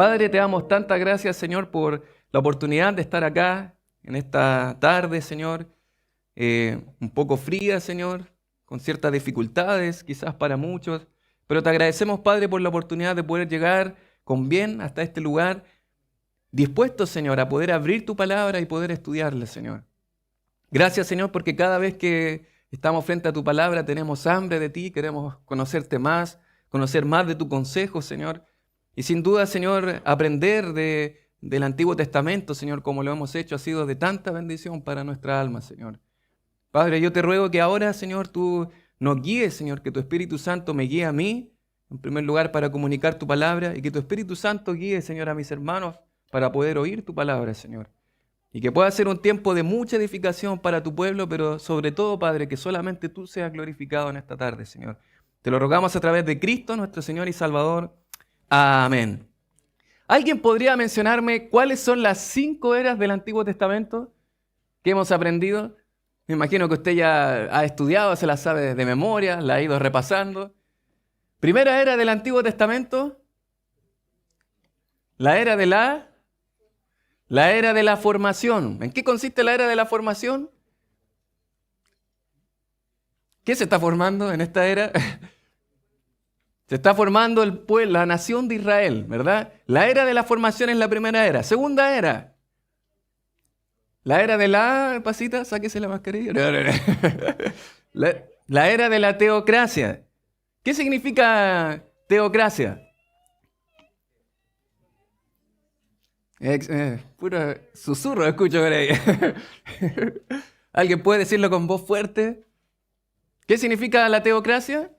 Padre, te damos tantas gracias, Señor, por la oportunidad de estar acá en esta tarde, Señor, un poco fría, Señor, con ciertas dificultades, quizás para muchos, pero te agradecemos, Padre, por la oportunidad de poder llegar con bien hasta este lugar, dispuestos, Señor, a poder abrir tu palabra y poder estudiarla, Señor. Gracias, Señor, porque cada vez que estamos frente a tu palabra tenemos hambre de ti, queremos conocerte más, conocer más de tu consejo, Señor. Y sin duda, Señor, aprender del Antiguo Testamento, Señor, como lo hemos hecho, ha sido de tanta bendición para nuestra alma, Señor. Padre, yo te ruego que ahora, Señor, tú nos guíes, Señor, que tu Espíritu Santo me guíe a mí, en primer lugar, para comunicar tu palabra, y que tu Espíritu Santo guíe, Señor, a mis hermanos para poder oír tu palabra, Señor. Y que pueda ser un tiempo de mucha edificación para tu pueblo, pero sobre todo, Padre, que solamente tú seas glorificado en esta tarde, Señor. Te lo rogamos a través de Cristo, nuestro Señor y Salvador. Amén. ¿Alguien podría mencionarme cuáles son las 5 eras del Antiguo Testamento que hemos aprendido? Me imagino que usted ya ha estudiado, se las sabe de memoria, la ha ido repasando. Primera era del Antiguo Testamento, la era de la formación. ¿En qué consiste la era de la formación? ¿Qué se está formando en esta era? Se está formando el pueblo, la nación de Israel, ¿verdad? La era de la formación es la primera era. Segunda era. La era de la... Pasita, sáquese la mascarilla. La era de la teocracia. ¿Qué significa teocracia? Puro susurro escucho por ahí. ¿Alguien puede decirlo con voz fuerte? ¿Qué significa la teocracia?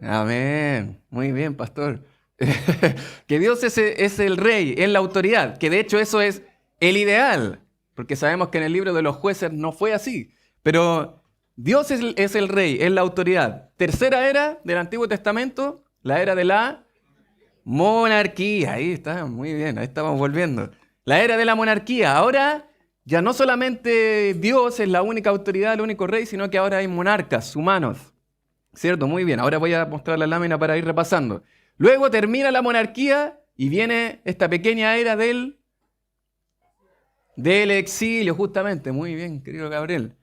Amén. Muy bien, pastor. Que Dios es el rey, es la autoridad, que de hecho eso es el ideal, porque sabemos que en el libro de los jueces no fue así, pero Dios es el rey, es la autoridad. Tercera era del Antiguo Testamento, la era de la monarquía. Ahí está, muy bien, ahí estamos volviendo. La era de la monarquía. Ahora ya no solamente Dios es la única autoridad, el único rey, sino que ahora hay monarcas humanos. ¿Cierto? Muy bien. Ahora voy a mostrar la lámina para ir repasando. Luego termina la monarquía y viene esta pequeña era del exilio, justamente. Muy bien, querido Gabriel.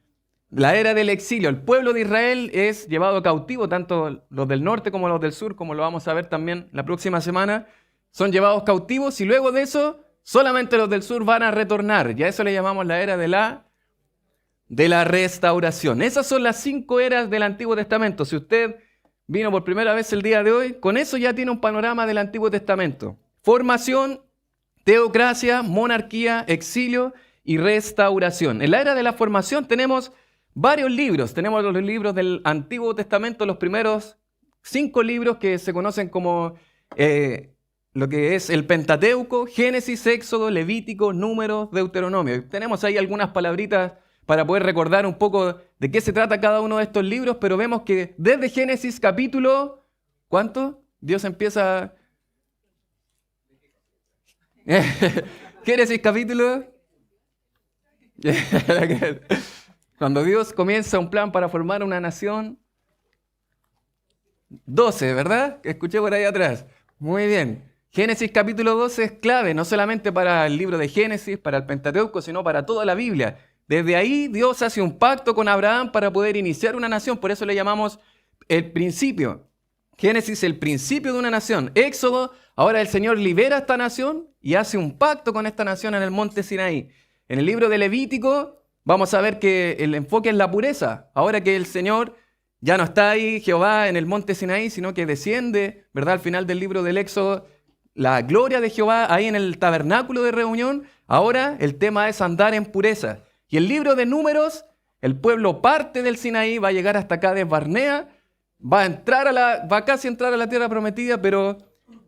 La era del exilio. El pueblo de Israel es llevado cautivo, tanto los del norte como los del sur, como lo vamos a ver también la próxima semana. Son llevados cautivos y luego de eso, solamente los del sur van a retornar. Y a eso le llamamos la era de la restauración. Esas son las 5 eras del Antiguo Testamento. Si usted vino por primera vez el día de hoy, con eso ya tiene un panorama del Antiguo Testamento. Formación, teocracia, monarquía, exilio y restauración. En la era de la formación tenemos varios libros. Tenemos los libros del Antiguo Testamento, los primeros 5 libros que se conocen como lo que es el Pentateuco, Génesis, Éxodo, Levítico, Números, Deuteronomio. Tenemos ahí algunas palabritas para poder recordar un poco de qué se trata cada uno de estos libros, pero vemos que desde Génesis capítulo, ¿cuánto? Dios empieza... Génesis capítulo... Cuando Dios comienza un plan para formar una nación, 12, ¿verdad? Escuché por ahí atrás. Muy bien. Génesis capítulo 12 es clave, no solamente para el libro de Génesis, para el Pentateuco, sino para toda la Biblia. Desde ahí Dios hace un pacto con Abraham para poder iniciar una nación, por eso le llamamos el principio. Génesis, el principio de una nación. Éxodo, ahora el Señor libera a esta nación y hace un pacto con esta nación en el monte Sinaí. En el libro de Levítico vamos a ver que el enfoque es la pureza. Ahora que el Señor ya no está ahí, Jehová, en el monte Sinaí, sino que desciende, ¿verdad? Al final del libro del Éxodo, la gloria de Jehová ahí en el tabernáculo de reunión. Ahora el tema es andar en pureza. Y el libro de Números, el pueblo parte del Sinaí, va a llegar hasta Cades Barnea, va a casi entrar a la tierra prometida, pero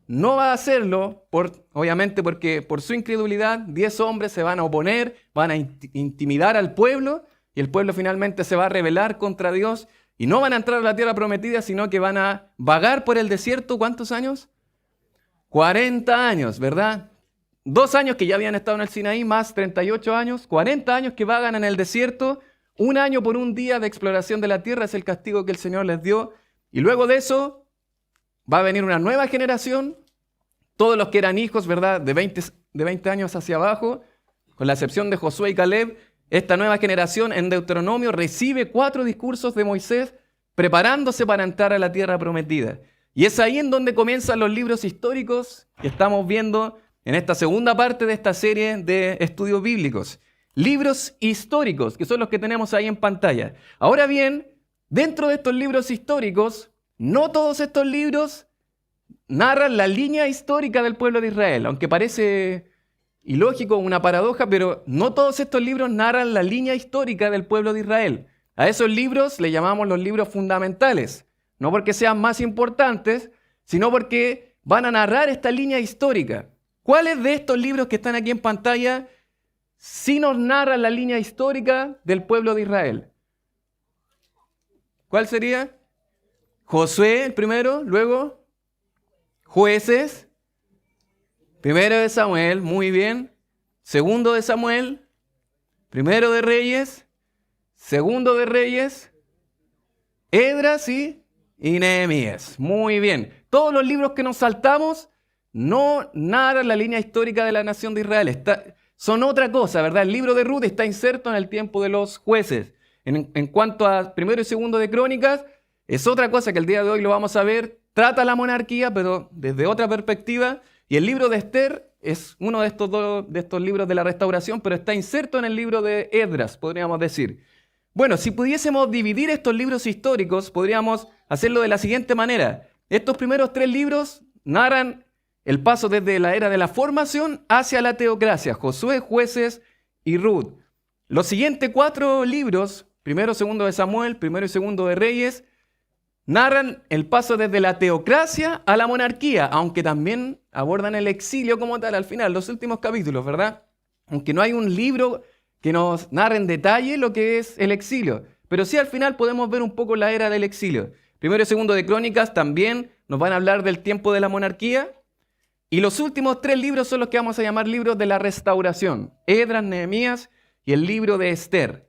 no va a hacerlo, obviamente porque por su incredulidad, 10 hombres se van a oponer, van a intimidar al pueblo, y el pueblo finalmente se va a rebelar contra Dios, y no van a entrar a la tierra prometida, sino que van a vagar por el desierto, ¿cuántos años? 40 años, ¿verdad? 2 años que ya habían estado en el Sinaí, más 38 años, 40 años que vagan en el desierto, 1 año por un día de exploración de la tierra es el castigo que el Señor les dio. Y luego de eso va a venir una nueva generación Todos los que eran hijos, ¿verdad? De 20 años hacia abajo, con la excepción de Josué y Caleb, esta nueva generación en Deuteronomio recibe 4 discursos de Moisés preparándose para entrar a la tierra prometida. Y es ahí en donde comienzan los libros históricos que estamos viendo en esta segunda parte de esta serie de estudios bíblicos. Libros históricos, que son los que tenemos ahí en pantalla. Ahora bien, dentro de estos libros históricos, no todos estos libros narran la línea histórica del pueblo de Israel, aunque parece ilógico, una paradoja, pero no todos estos libros narran la línea histórica del pueblo de Israel. A esos libros le llamamos los libros fundamentales, no porque sean más importantes, sino porque van a narrar esta línea histórica. ¿Cuáles de estos libros que están aquí en pantalla sí nos narran la línea histórica del pueblo de Israel? ¿Cuál sería? Josué, el primero, luego Jueces, primero de Samuel, muy bien, segundo de Samuel, primero de Reyes, segundo de Reyes, Esdras y Nehemías. Muy bien. Todos los libros que nos saltamos no narran la línea histórica de la nación de Israel. Son otra cosa, ¿verdad? El libro de Ruth está inserto en el tiempo de los jueces. En cuanto a primero y segundo de Crónicas, es otra cosa que el día de hoy lo vamos a ver. Trata la monarquía, pero desde otra perspectiva. Y el libro de Esther es uno de estos libros de la restauración, pero está inserto en el libro de Esdras, podríamos decir. Bueno, si pudiésemos dividir estos libros históricos, podríamos hacerlo de la siguiente manera. Estos primeros 3 libros narran el paso desde la era de la formación hacia la teocracia, Josué, Jueces y Ruth. Los siguientes 4 libros, primero, segundo de Samuel, primero y segundo de Reyes, narran el paso desde la teocracia a la monarquía, aunque también abordan el exilio como tal al final, los últimos capítulos, ¿verdad? Aunque no hay un libro que nos narre en detalle lo que es el exilio, pero sí al final podemos ver un poco la era del exilio. Primero y segundo de Crónicas también nos van a hablar del tiempo de la monarquía, y los últimos 3 libros son los que vamos a llamar libros de la restauración, Esdras, Nehemías y el libro de Esther.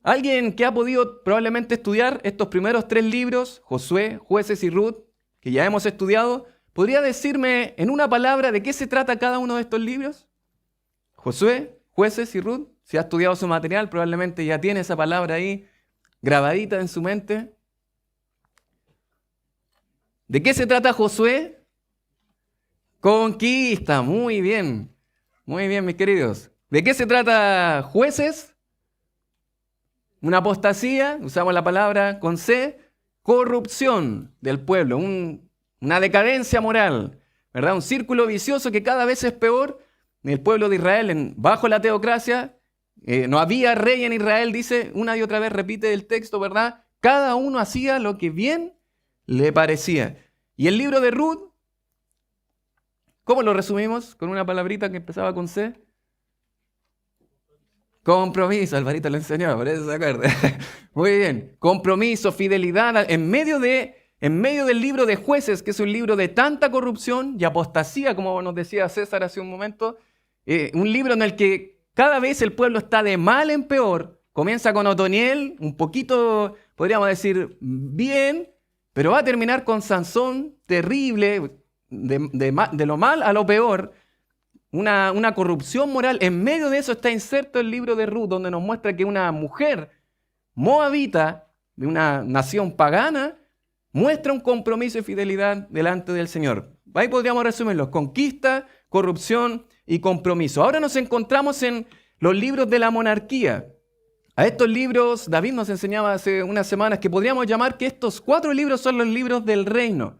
Alguien que ha podido probablemente estudiar estos primeros 3 libros, Josué, Jueces y Ruth, que ya hemos estudiado, ¿podría decirme en una palabra de qué se trata cada uno de estos libros? Josué, Jueces y Ruth. Si ha estudiado su material, probablemente ya tiene esa palabra ahí grabadita en su mente. ¿De qué se trata Josué? Conquista. Muy bien, mis queridos. ¿De qué se trata Jueces? Una apostasía, usamos la palabra con C, corrupción del pueblo, una decadencia moral, ¿verdad? Un círculo vicioso que cada vez es peor. El pueblo de Israel, bajo la teocracia, no había rey en Israel, dice, una y otra vez repite el texto, ¿verdad? Cada uno hacía lo que bien le parecía. Y el libro de Ruth, ¿cómo lo resumimos? Con una palabrita que empezaba con C. Compromiso, Alvarito lo enseñó, por eso se acuerda. Muy bien, compromiso, fidelidad, en medio del libro de Jueces, que es un libro de tanta corrupción y apostasía, como nos decía César hace un momento, un libro en el que cada vez el pueblo está de mal en peor. Comienza con Otoniel, un poquito, podríamos decir, bien, pero va a terminar con Sansón, terrible, de lo mal a lo peor. Una corrupción moral. En medio de eso está inserto el libro de Ruth, donde nos muestra que una mujer moabita de una nación pagana muestra un compromiso y fidelidad delante del Señor. Ahí podríamos resumirlo: conquista, corrupción y compromiso. Ahora nos encontramos en los libros de la monarquía. A estos libros, David nos enseñaba hace unas semanas que podríamos llamar que estos 4 libros son los libros del reino.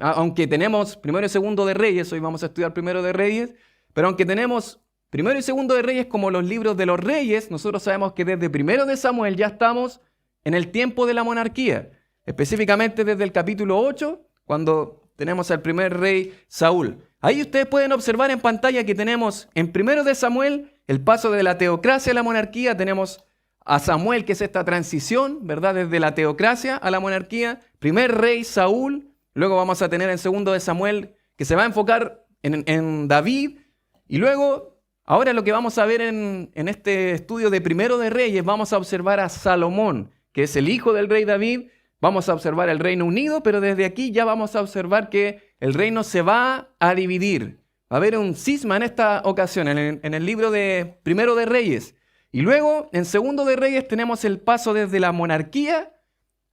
Aunque tenemos primero y segundo de Reyes, hoy vamos a estudiar primero de Reyes, pero aunque tenemos primero y segundo de Reyes como los libros de los reyes, nosotros sabemos que desde primero de Samuel ya estamos en el tiempo de la monarquía, específicamente desde el capítulo 8, cuando tenemos al primer rey Saúl. Ahí ustedes pueden observar en pantalla que tenemos en primero de Samuel el paso de la teocracia a la monarquía, tenemos a Samuel, que es esta transición, ¿verdad?, desde la teocracia a la monarquía, primer rey Saúl. Luego vamos a tener en segundo de Samuel, que se va a enfocar en David. Y luego, ahora lo que vamos a ver en este estudio de primero de Reyes, vamos a observar a Salomón, que es el hijo del rey David. Vamos a observar el Reino Unido, pero desde aquí ya vamos a observar que el reino se va a dividir. Va a haber un cisma en esta ocasión, en el libro de Primero de Reyes. Y luego, en Segundo de Reyes, tenemos el paso desde la monarquía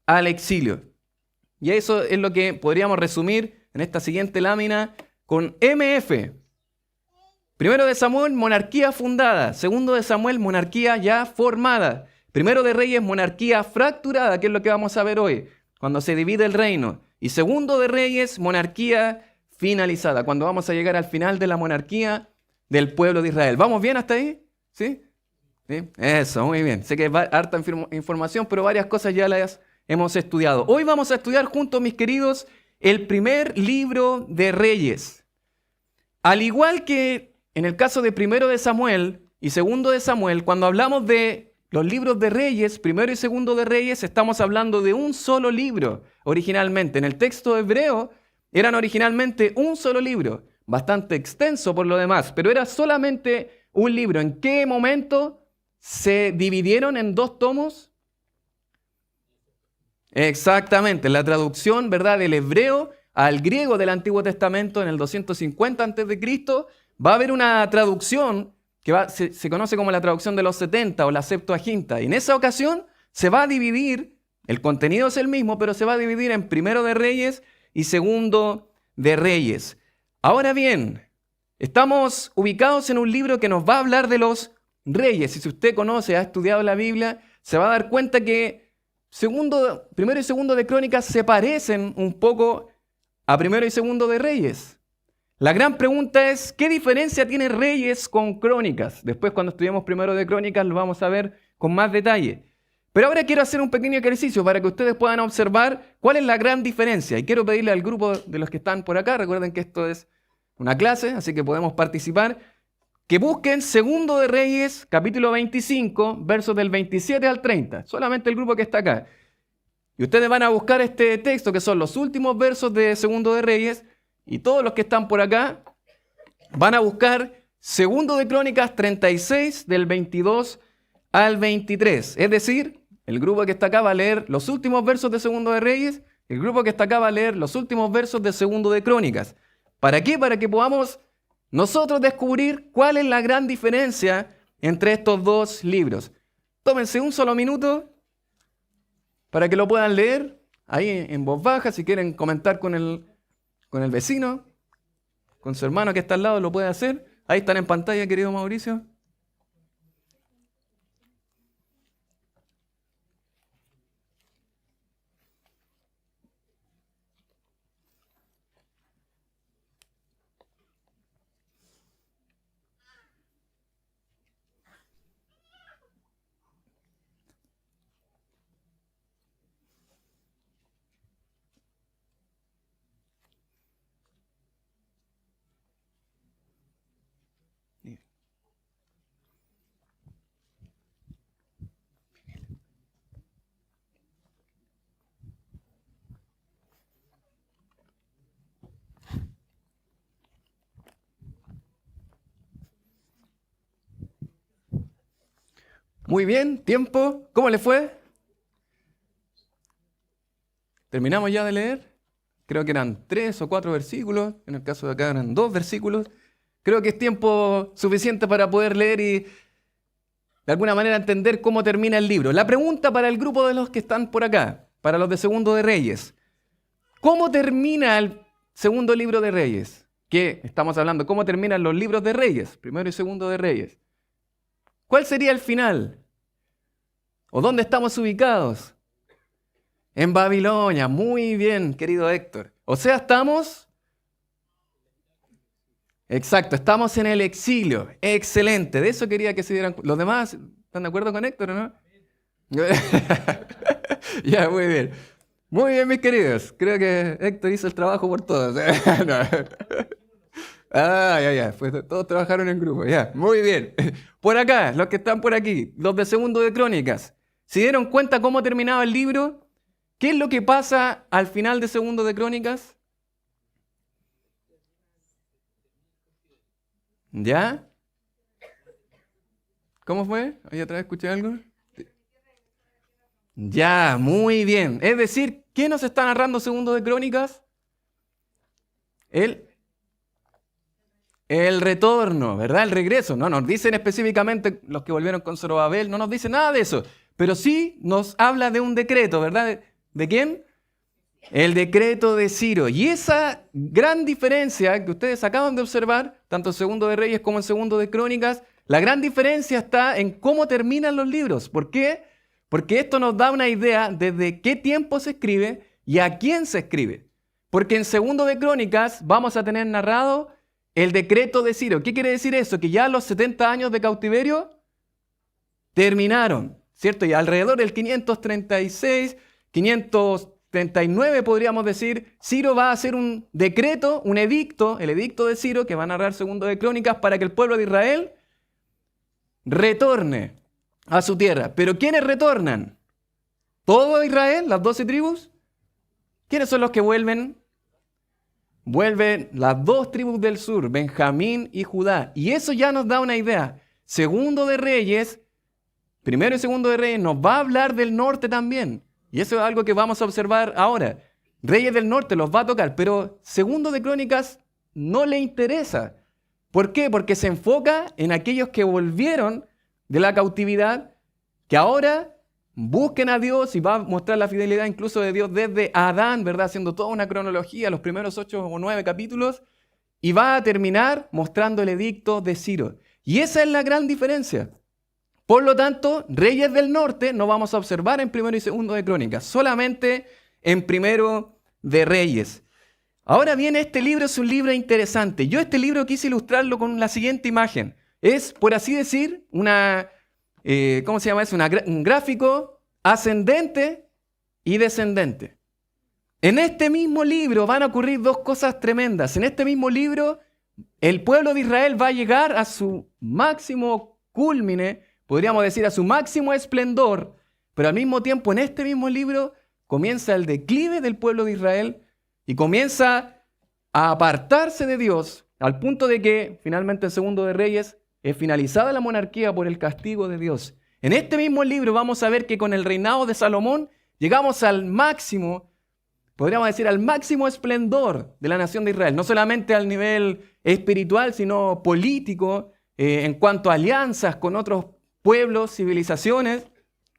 al exilio. Y eso es lo que podríamos resumir en esta siguiente lámina con MF. Primero de Samuel, monarquía fundada. Segundo de Samuel, monarquía ya formada. Primero de Reyes, monarquía fracturada, que es lo que vamos a ver hoy, cuando se divide el reino. Y Segundo de Reyes, monarquía finalizada, cuando vamos a llegar al final de la monarquía del pueblo de Israel. ¿Vamos bien hasta ahí? ¿Sí? ¿Sí? Eso, muy bien. Sé que es harta información, pero varias cosas ya las hemos estudiado. Hoy vamos a estudiar juntos, mis queridos, el primer libro de Reyes. Al igual que en el caso de Primero de Samuel y Segundo de Samuel, cuando hablamos de los libros de Reyes, Primero y Segundo de Reyes, estamos hablando de un solo libro originalmente. En el texto hebreo eran originalmente un solo libro, bastante extenso por lo demás, pero era solamente un libro. ¿En qué momento se dividieron en dos tomos? Exactamente, la traducción, ¿verdad?, del hebreo al griego del Antiguo Testamento en el 250 a.C., va a haber una traducción que se conoce como la traducción de los 70 o la Septuaginta. Y en esa ocasión se va a dividir, el contenido es el mismo, pero se va a dividir en Primero de Reyes y Segundo de Reyes. Ahora bien, estamos ubicados en un libro que nos va a hablar de los reyes. Y si usted conoce, ha estudiado la Biblia, se va a dar cuenta que Primero y Segundo de Crónicas se parecen un poco a Primero y Segundo de Reyes. La gran pregunta es, ¿qué diferencia tiene Reyes con Crónicas? Después, cuando estudiemos Primero de Crónicas, lo vamos a ver con más detalle. Pero ahora quiero hacer un pequeño ejercicio para que ustedes puedan observar cuál es la gran diferencia. Y quiero pedirle al grupo de los que están por acá, recuerden que esto es una clase, así que podemos participar, que busquen Segundo de Reyes, capítulo 25, versos del 27 al 30. Solamente el grupo que está acá. Y ustedes van a buscar este texto, que son los últimos versos de Segundo de Reyes, y todos los que están por acá van a buscar Segundo de Crónicas 36, del 22 al 23. Es decir, el grupo que está acá va a leer los últimos versos de Segundo de Reyes, el grupo que está acá va a leer los últimos versos de Segundo de Crónicas. ¿Para qué? Para que podamos nosotros descubrir cuál es la gran diferencia entre estos dos libros. Tómense un solo minuto para que lo puedan leer ahí en voz baja. Si quieren comentar con el vecino, con su hermano que está al lado, lo puede hacer. Ahí están en pantalla, querido Mauricio. Muy bien, tiempo. ¿Cómo le fue? ¿Terminamos ya de leer? Creo que eran 3 o 4 versículos. En el caso de acá eran 2 versículos. Creo que es tiempo suficiente para poder leer y de alguna manera entender cómo termina el libro. La pregunta para el grupo de los que están por acá, para los de Segundo de Reyes. ¿Cómo termina el segundo libro de Reyes? ¿Qué estamos hablando? ¿Cómo terminan los libros de Reyes? Primero y Segundo de Reyes. ¿Cuál sería el final? ¿O dónde estamos ubicados? En Babilonia. Muy bien, querido Héctor. O sea, estamos... Exacto, estamos en el exilio. Excelente. De eso quería que se dieran... ¿Los demás están de acuerdo con Héctor o no? Ya, muy bien. Muy bien, mis queridos. Creo que Héctor hizo el trabajo por todos. No. Ya. Pues todos trabajaron en grupo. Ya, muy bien. Por acá, los que están por aquí, los de Segundo de Crónicas. ¿Se dieron cuenta cómo terminaba el libro? ¿Qué es lo que pasa al final de Segundo de Crónicas? ¿Ya? ¿Cómo fue? ¿Ahí otra vez escuché algo? Ya, muy bien. Es decir, ¿qué nos está narrando Segundo de Crónicas? El retorno, ¿verdad? El regreso. No nos dicen específicamente los que volvieron con Zorobabel, no nos dice nada de eso. Pero sí nos habla de un decreto, ¿verdad? ¿De quién? El decreto de Ciro. Y esa gran diferencia que ustedes acaban de observar, tanto en Segundo de Reyes como en Segundo de Crónicas, la gran diferencia está en cómo terminan los libros. ¿Por qué? Porque esto nos da una idea desde qué tiempo se escribe y a quién se escribe. Porque en Segundo de Crónicas vamos a tener narrado el decreto de Ciro. ¿Qué quiere decir eso? Que ya los 70 años de cautiverio terminaron, ¿cierto? Y alrededor del 536, 539 podríamos decir, Ciro va a hacer un decreto, un edicto, el edicto de Ciro, que va a narrar Segundo de Crónicas, para que el pueblo de Israel retorne a su tierra. ¿Pero quiénes retornan? ¿Todo Israel? ¿Las 12 tribus? ¿Quiénes son los que vuelven? Vuelven las 2 tribus del sur, Benjamín y Judá. Y eso ya nos da una idea. Segundo de Reyes, primero y segundo de Reyes, nos va a hablar del norte también. Y eso es algo que vamos a observar ahora. Reyes del norte los va a tocar, pero Segundo de Crónicas no le interesa. ¿Por qué? Porque se enfoca en aquellos que volvieron de la cautividad, que ahora busquen a Dios, y va a mostrar la fidelidad incluso de Dios desde Adán, ¿verdad? Haciendo toda una cronología, los primeros 8 o 9 capítulos, y va a terminar mostrando el edicto de Ciro. Y esa es la gran diferencia. Por lo tanto, Reyes del Norte no vamos a observar en Primero y Segundo de Crónicas, solamente en Primero de Reyes. Ahora bien, este libro es un libro interesante. Yo este libro quise ilustrarlo con la siguiente imagen. Es, por así decir, ¿cómo se llama eso? Un gráfico ascendente y descendente. En este mismo libro van a ocurrir 2 cosas tremendas. En este mismo libro, el pueblo de Israel va a llegar a su máximo cúlmine, podríamos decir a su máximo esplendor, pero al mismo tiempo en este mismo libro comienza el declive del pueblo de Israel y comienza a apartarse de Dios, al punto de que finalmente en Segundo de Reyes es finalizada la monarquía por el castigo de Dios. En este mismo libro vamos a ver que con el reinado de Salomón llegamos al máximo, podríamos decir al máximo esplendor de la nación de Israel, no solamente al nivel espiritual, sino político, en cuanto a alianzas con otros pueblos, civilizaciones,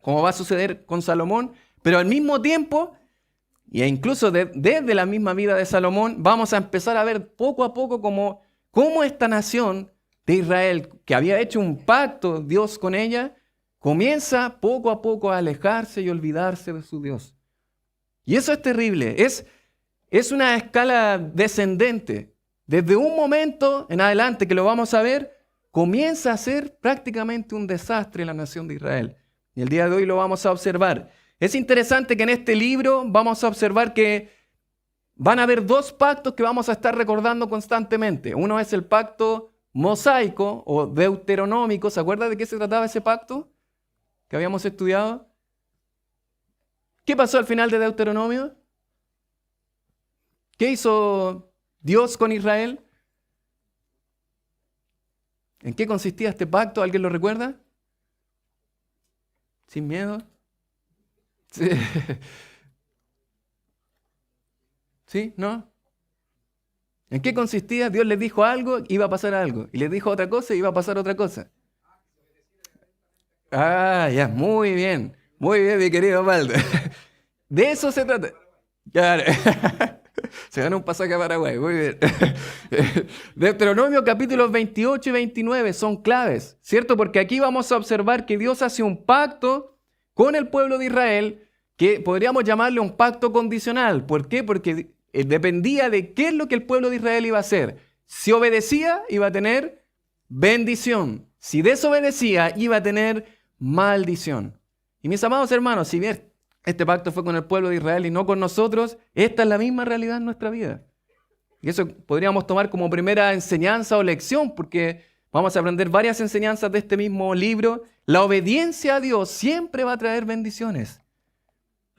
como va a suceder con Salomón, pero al mismo tiempo, e incluso desde la misma vida de Salomón, vamos a empezar a ver poco a poco cómo esta nación de Israel, que había hecho un pacto Dios con ella, comienza poco a poco a alejarse y olvidarse de su Dios. Y eso es terrible, es una escala descendente. Desde un momento en adelante, que lo vamos a ver, comienza a ser prácticamente un desastre la nación de Israel. Y el día de hoy lo vamos a observar. Es interesante que en este libro vamos a observar que van a haber 2 pactos que vamos a estar recordando constantemente. Uno es el pacto mosaico o deuteronómico. ¿Se acuerda de qué se trataba ese pacto que habíamos estudiado? ¿Qué pasó al final de Deuteronomio? ¿Qué hizo Dios con Israel? ¿En qué consistía este pacto? ¿Alguien lo recuerda? ¿Sin miedo? Sí. ¿Sí? ¿No? ¿En qué consistía? Dios les dijo algo, iba a pasar algo. Y les dijo otra cosa, iba a pasar otra cosa. Ah, ya, muy bien. Muy bien, mi querido Waldo. De eso se trata. Claro. Se ganó un pasaje a Paraguay, muy bien. Deuteronomio capítulos 28 y 29 son claves, ¿cierto? Porque aquí vamos a observar que Dios hace un pacto con el pueblo de Israel que podríamos llamarle un pacto condicional. ¿Por qué? Porque dependía de qué es lo que el pueblo de Israel iba a hacer. Si obedecía, iba a tener bendición. Si desobedecía, iba a tener maldición. Y mis amados hermanos, si bien este pacto fue con el pueblo de Israel y no con nosotros, esta es la misma realidad en nuestra vida. Y eso podríamos tomar como primera enseñanza o lección, porque vamos a aprender varias enseñanzas de este mismo libro. La obediencia a Dios siempre va a traer bendiciones.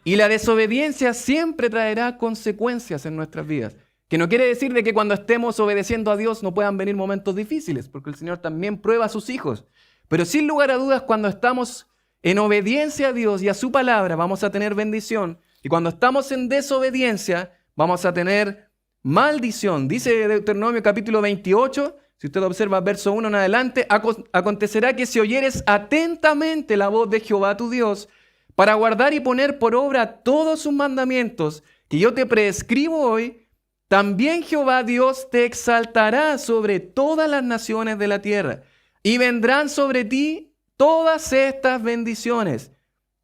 Y la desobediencia siempre traerá consecuencias en nuestras vidas. Que no quiere decir de que cuando estemos obedeciendo a Dios no puedan venir momentos difíciles, porque el Señor también prueba a sus hijos. Pero sin lugar a dudas, cuando estamos en obediencia a Dios y a su palabra, vamos a tener bendición. Y cuando estamos en desobediencia, vamos a tener maldición. Dice Deuteronomio capítulo 28, si usted observa verso 1 en adelante, acontecerá que si oyeres atentamente la voz de Jehová tu Dios, para guardar y poner por obra todos sus mandamientos que yo te prescribo hoy, también Jehová Dios te exaltará sobre todas las naciones de la tierra, y vendrán sobre ti todas estas bendiciones.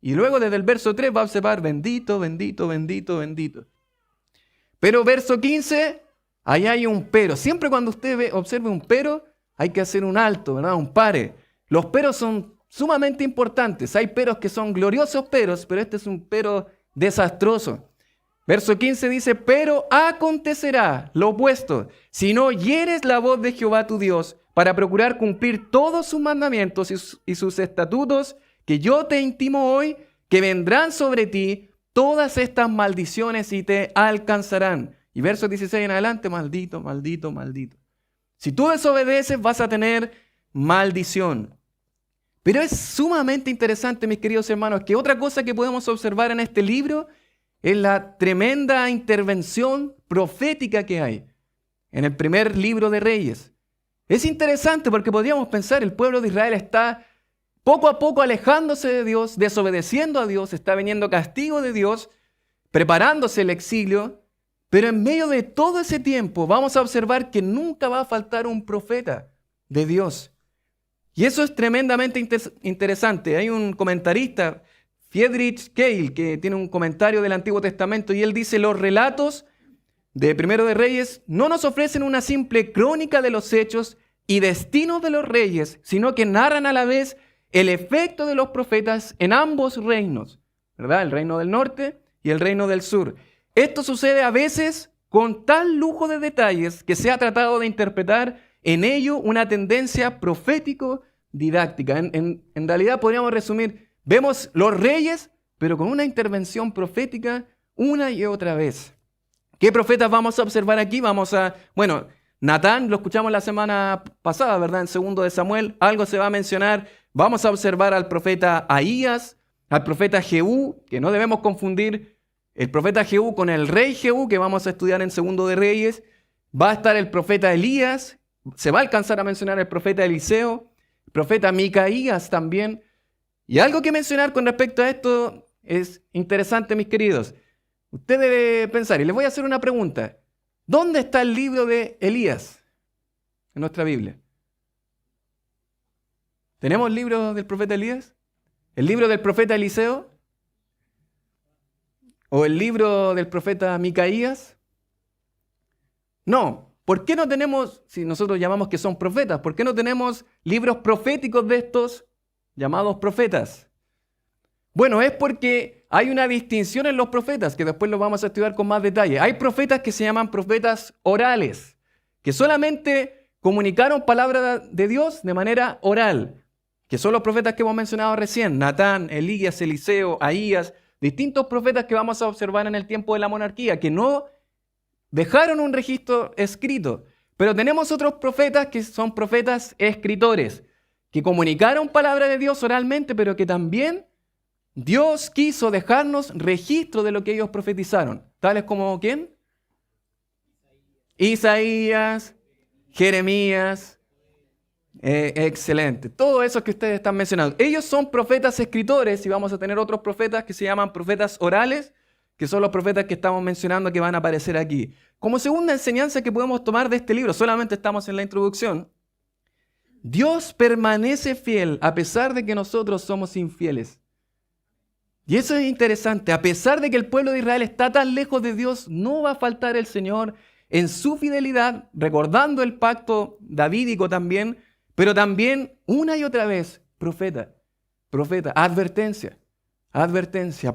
Y luego desde el verso 3 va a observar bendito, bendito, bendito, bendito. Pero verso 15, ahí hay un pero. Siempre cuando usted observe un pero, hay que hacer un alto, ¿verdad? Un pare. Los peros son sumamente importantes. Hay peros que son gloriosos peros, pero este es un pero desastroso. Verso 15 dice, pero acontecerá lo opuesto, si no oyeres la voz de Jehová tu Dios, para procurar cumplir todos sus mandamientos y sus estatutos, que yo te intimo hoy, que vendrán sobre ti todas estas maldiciones y te alcanzarán. Y verso 16 en adelante, maldito, maldito, maldito. Si tú desobedeces, vas a tener maldición. Pero es sumamente interesante, mis queridos hermanos, que otra cosa que podemos observar en este libro es la tremenda intervención profética que hay en el primer libro de Reyes. Es interesante porque podríamos pensar, el pueblo de Israel está poco a poco alejándose de Dios, desobedeciendo a Dios, está viniendo castigo de Dios, preparándose el exilio, pero en medio de todo ese tiempo vamos a observar que nunca va a faltar un profeta de Dios. Y eso es tremendamente interesante. Hay un comentarista, Friedrich Keil, que tiene un comentario del Antiguo Testamento y él dice, los relatos de Primero de Reyes no nos ofrecen una simple crónica de los hechos y destinos de los reyes, sino que narran a la vez el efecto de los profetas en ambos reinos, ¿verdad? El reino del norte y el reino del sur. Esto sucede a veces con tal lujo de detalles que se ha tratado de interpretar en ello una tendencia profético-didáctica. En realidad podríamos resumir, vemos los reyes, pero con una intervención profética una y otra vez. ¿Qué profetas vamos a observar aquí? Natán, lo escuchamos la semana pasada, ¿verdad? En 2 de Samuel, algo se va a mencionar. Vamos a observar al profeta Ahías, al profeta Jehú, que no debemos confundir el profeta Jehú con el rey Jehú, que vamos a estudiar en 2 de Reyes. Va a estar el profeta Elías, se va a alcanzar a mencionar el profeta Eliseo, el profeta Micaías también. Y algo que mencionar con respecto a esto es interesante, mis queridos. Usted debe pensar, y les voy a hacer una pregunta. ¿Dónde está el libro de Elías en nuestra Biblia? ¿Tenemos el libro del profeta Elías? ¿El libro del profeta Eliseo? ¿O el libro del profeta Micaías? No. ¿Por qué no tenemos, si nosotros llamamos que son profetas, por qué no tenemos libros proféticos de estos llamados profetas? Bueno, es porque hay una distinción en los profetas, que después lo vamos a estudiar con más detalle. Hay profetas que se llaman profetas orales, que solamente comunicaron palabra de Dios de manera oral, que son los profetas que hemos mencionado recién, Natán, Elías, Eliseo, Ahías, distintos profetas que vamos a observar en el tiempo de la monarquía, que no dejaron un registro escrito. Pero tenemos otros profetas que son profetas escritores, que comunicaron palabra de Dios oralmente, pero que también Dios quiso dejarnos registro de lo que ellos profetizaron. Tales como, ¿quién? Isaías, Jeremías. Excelente. Todo eso que ustedes están mencionando. Ellos son profetas escritores y vamos a tener otros profetas que se llaman profetas orales, que son los profetas que estamos mencionando que van a aparecer aquí. Como segunda enseñanza que podemos tomar de este libro, solamente estamos en la introducción, Dios permanece fiel a pesar de que nosotros somos infieles. Y eso es interesante. A pesar de que el pueblo de Israel está tan lejos de Dios, no va a faltar el Señor en su fidelidad, recordando el pacto davídico también, pero también una y otra vez, profeta, advertencia,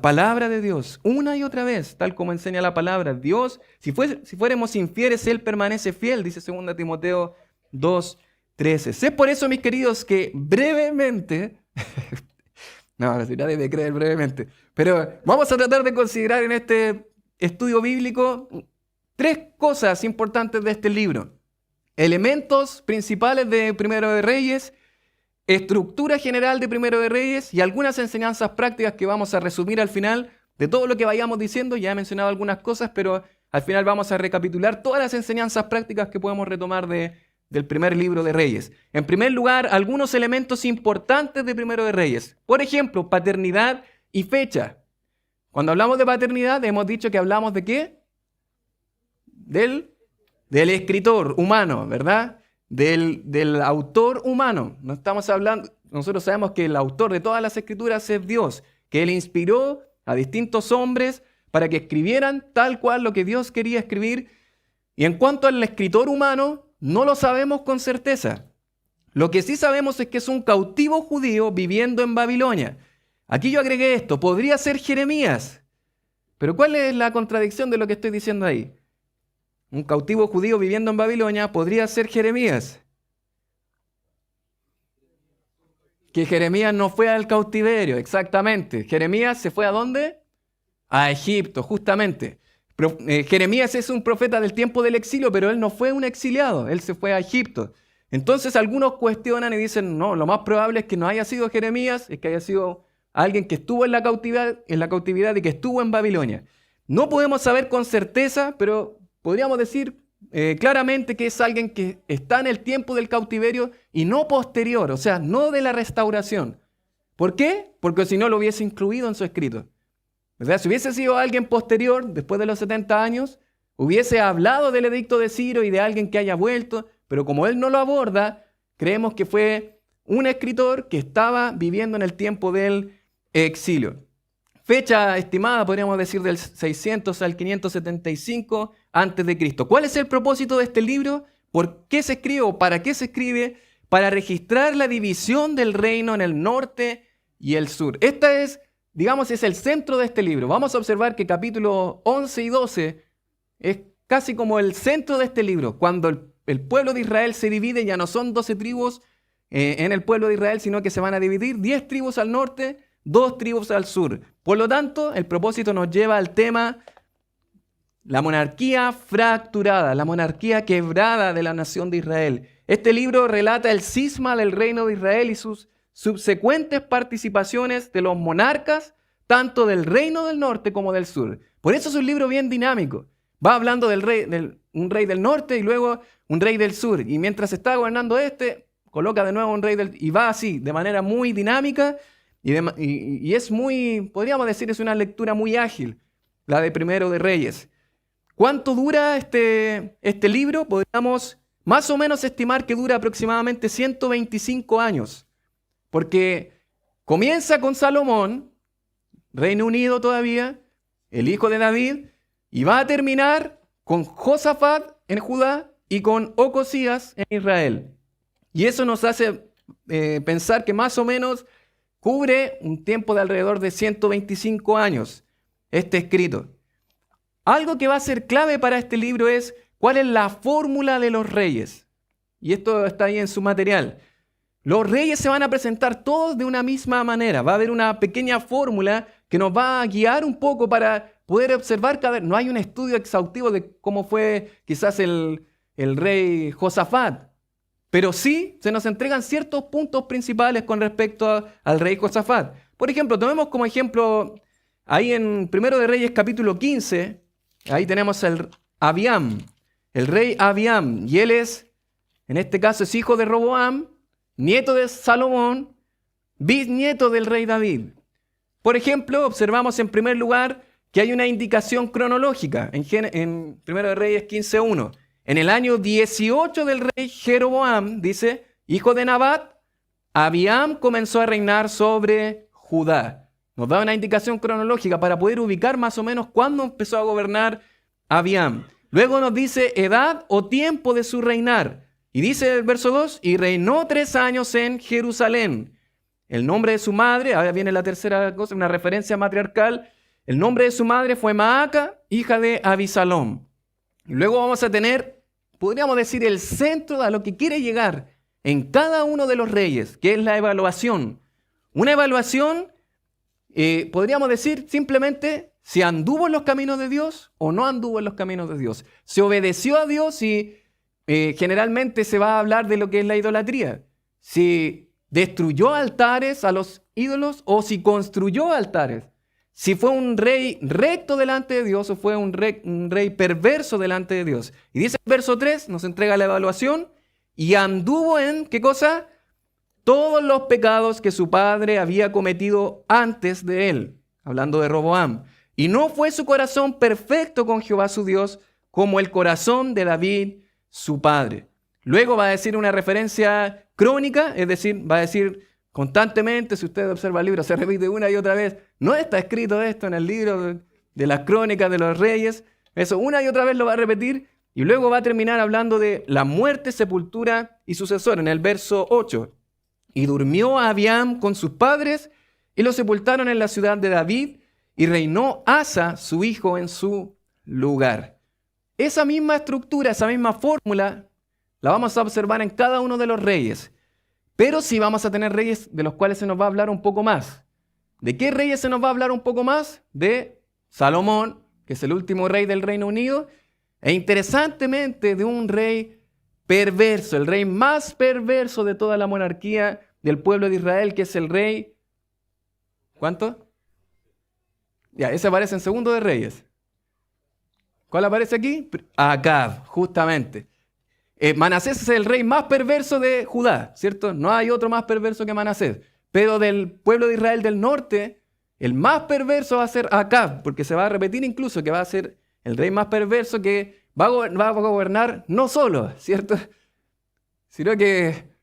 palabra de Dios, una y otra vez, tal como enseña la palabra. Dios, si fuéramos infieles, Él permanece fiel, dice 2 Timoteo 2:13. Es por eso, mis queridos, que brevemente, no, nadie me cree brevemente, pero vamos a tratar de considerar en este estudio bíblico 3 cosas importantes de este libro. Elementos principales de Primero de Reyes, estructura general de Primero de Reyes y algunas enseñanzas prácticas que vamos a resumir al final de todo lo que vayamos diciendo. Ya he mencionado algunas cosas, pero al final vamos a recapitular todas las enseñanzas prácticas que podemos retomar del primer libro de Reyes. En primer lugar, algunos elementos importantes de Primero de Reyes. Por ejemplo, paternidad y fecha. Cuando hablamos de paternidad, hemos dicho que hablamos ¿de qué? Del escritor humano, ¿verdad? Del autor humano. No estamos hablando, nosotros sabemos que el autor de todas las escrituras es Dios, que Él inspiró a distintos hombres para que escribieran tal cual lo que Dios quería escribir. Y en cuanto al escritor humano, no lo sabemos con certeza. Lo que sí sabemos es que es un cautivo judío viviendo en Babilonia. Aquí yo agregué esto, podría ser Jeremías. Pero ¿cuál es la contradicción de lo que estoy diciendo ahí? Un cautivo judío viviendo en Babilonia podría ser Jeremías. Que Jeremías no fue al cautiverio, exactamente. Jeremías se fue ¿a dónde? A Egipto, justamente. Jeremías es un profeta del tiempo del exilio, pero él no fue un exiliado, él se fue a Egipto. Entonces algunos cuestionan y dicen, no, lo más probable es que no haya sido Jeremías, es que haya sido alguien que estuvo en la cautividad y que estuvo en Babilonia. No podemos saber con certeza, pero podríamos decir claramente que es alguien que está en el tiempo del cautiverio y no posterior, o sea, no de la restauración. ¿Por qué? Porque si no lo hubiese incluido en su escrito. ¿Verdad? Si hubiese sido alguien posterior, después de los 70 años, hubiese hablado del edicto de Ciro y de alguien que haya vuelto, pero como él no lo aborda, creemos que fue un escritor que estaba viviendo en el tiempo del exilio. Fecha estimada, podríamos decir, del 600 al 575 a.C. ¿Cuál es el propósito de este libro? ¿Por qué se escribe o para qué se escribe? Para registrar la división del reino en el norte y el sur. Esta es, digamos, es el centro de este libro. Vamos a observar que capítulos 11 y 12 es casi como el centro de este libro. Cuando el pueblo de Israel se divide, ya no son 12 tribus en el pueblo de Israel, sino que se van a dividir 10 tribus al norte, 2 tribus al sur. Por lo tanto, el propósito nos lleva al tema la monarquía fracturada, la monarquía quebrada de la nación de Israel. Este libro relata el cisma del reino de Israel y sus subsecuentes participaciones de los monarcas, tanto del reino del norte como del sur. Por eso es un libro bien dinámico. Va hablando un rey del norte y luego un rey del sur. Y mientras está gobernando coloca de nuevo un rey y va así, de manera muy dinámica. Y es muy, podríamos decir, es una lectura muy ágil, la de Primero de Reyes. ¿Cuánto dura este libro? Podríamos más o menos estimar que dura aproximadamente 125 años. Porque comienza con Salomón, Reino Unido todavía, el hijo de David, y va a terminar con Josafat en Judá y con Ocosías en Israel. Y eso nos hace pensar que más o menos cubre un tiempo de alrededor de 125 años este escrito. Algo que va a ser clave para este libro es cuál es la fórmula de los reyes. Y esto está ahí en su material. Los reyes se van a presentar todos de una misma manera. Va a haber una pequeña fórmula que nos va a guiar un poco para poder observar cada vez. No hay un estudio exhaustivo de cómo fue quizás el rey Josafat. Pero sí se nos entregan ciertos puntos principales con respecto al rey Josafat. Por ejemplo, tomemos como ejemplo, ahí en Primero de Reyes capítulo 15, ahí tenemos el rey Abiam, y él es, en este caso es hijo de Roboam, nieto de Salomón, bisnieto del rey David. Por ejemplo, observamos en primer lugar que hay una indicación cronológica en Primero de Reyes 15:1. En el año 18 del rey Jeroboam, dice, hijo de Nabat, Abiam comenzó a reinar sobre Judá. Nos da una indicación cronológica para poder ubicar más o menos cuándo empezó a gobernar Abiam. Luego nos dice edad o tiempo de su reinar. Y dice el verso 2, y reinó 3 años en Jerusalén. El nombre de su madre, ahora viene la tercera cosa, una referencia matriarcal. El nombre de su madre fue Maaca, hija de Abisalom. Y luego vamos a tener, podríamos decir, el centro a lo que quiere llegar en cada uno de los reyes, que es la evaluación. Una evaluación, podríamos decir simplemente si anduvo en los caminos de Dios o no anduvo en los caminos de Dios. Se obedeció a Dios y generalmente se va a hablar de lo que es la idolatría. Si destruyó altares a los ídolos o si construyó altares. si fue un rey recto delante de Dios o fue un rey perverso delante de Dios. Y dice el verso 3, nos entrega la evaluación, y anduvo en, ¿qué cosa? Todos los pecados que su padre había cometido antes de él, hablando de Roboam. Y no fue su corazón perfecto con Jehová su Dios, como el corazón de David su padre. Luego va a decir una referencia crónica, es decir, va a decir constantemente, si usted observa el libro, se repite una y otra vez, no está escrito esto en el libro de las crónicas de los reyes, eso una y otra vez lo va a repetir, y luego va a terminar hablando de la muerte, sepultura y sucesor, en el verso 8. Y durmió Abiam con sus padres, y lo sepultaron en la ciudad de David, y reinó Asa, su hijo, en su lugar. Esa misma estructura, esa misma fórmula, la vamos a observar en cada uno de los reyes. Pero sí vamos a tener reyes de los cuales se nos va a hablar un poco más. ¿De qué reyes se nos va a hablar un poco más? De Salomón, que es el último rey del Reino Unido, e interesantemente de un rey perverso, el rey más perverso de toda la monarquía del pueblo de Israel, que es el rey... ¿Cuánto? Ya, ese aparece en Segundo de Reyes. ¿Cuál aparece aquí? Acab, justamente. Manasés es el rey más perverso de Judá, ¿cierto? No hay otro más perverso que Manasés. Pero del pueblo de Israel del norte, el más perverso va a ser Acab, porque se va a repetir incluso que va a ser el rey más perverso que va a gobernar no solo, ¿cierto? Sino que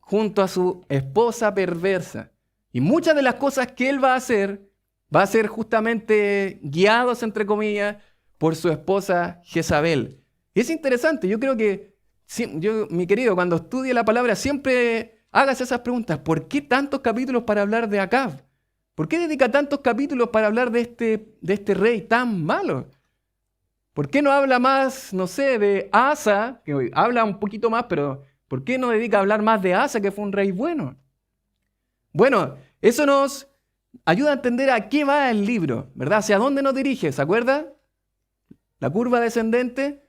junto a su esposa perversa. Y muchas de las cosas que él va a hacer justamente guiados, entre comillas, por su esposa Jezabel. Y es interesante, yo creo que, mi querido, cuando estudie la palabra, siempre hagas esas preguntas. ¿Por qué tantos capítulos para hablar de Acab? ¿Por qué dedica tantos capítulos para hablar de este rey tan malo? ¿Por qué no habla más, no sé, de Asa, que habla un poquito más, pero ¿por qué no dedica a hablar más de Asa, que fue un rey bueno? Bueno, eso nos ayuda a entender a qué va el libro, ¿verdad? ¿Hacia dónde nos dirige? ¿Se acuerda? La curva descendente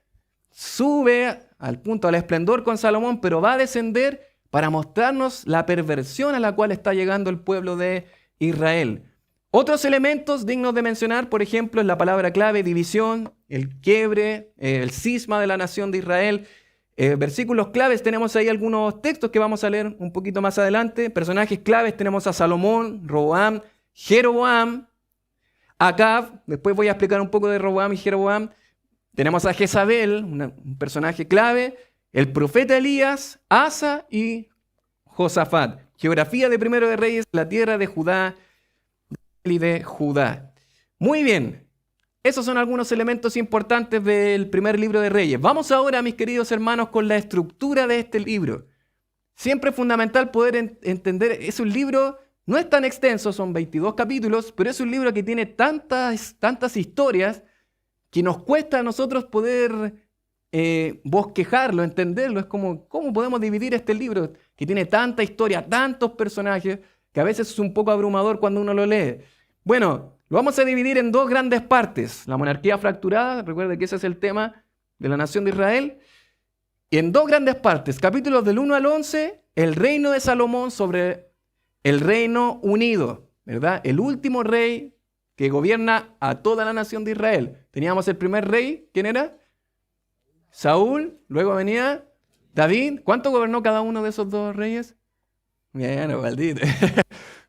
sube al esplendor con Salomón, pero va a descender para mostrarnos la perversión a la cual está llegando el pueblo de Israel. Otros elementos dignos de mencionar, por ejemplo, es la palabra clave, división, el quiebre, el cisma de la nación de Israel. Versículos claves, tenemos ahí algunos textos que vamos a leer un poquito más adelante. Personajes claves, tenemos a Salomón, Roboam, Jeroboam, Acab. Después voy a explicar un poco de Roboam y Jeroboam. Tenemos a Jezabel, un personaje clave, el profeta Elías, Asa y Josafat. Geografía de Primero de Reyes, la tierra de Judá y de Judá. Muy bien, esos son algunos elementos importantes del primer libro de Reyes. Vamos ahora, mis queridos hermanos, con la estructura de este libro. Siempre es fundamental poder entender, es un libro, no es tan extenso, son 22 capítulos, pero es un libro que tiene tantas historias que nos cuesta a nosotros poder bosquejarlo, entenderlo. Es como, ¿cómo podemos dividir este libro que tiene tanta historia, tantos personajes, que a veces es un poco abrumador cuando uno lo lee? Bueno, lo vamos a dividir en dos grandes partes. La monarquía fracturada, recuerde que ese es el tema de la nación de Israel. Y en dos grandes partes, capítulos del 1 al 11, el reino de Salomón sobre el reino unido, ¿verdad? El último rey que gobierna a toda la nación de Israel. Teníamos el primer rey, ¿quién era? Saúl, luego venía David. ¿Cuánto gobernó cada uno de esos dos reyes? Bien, maldito.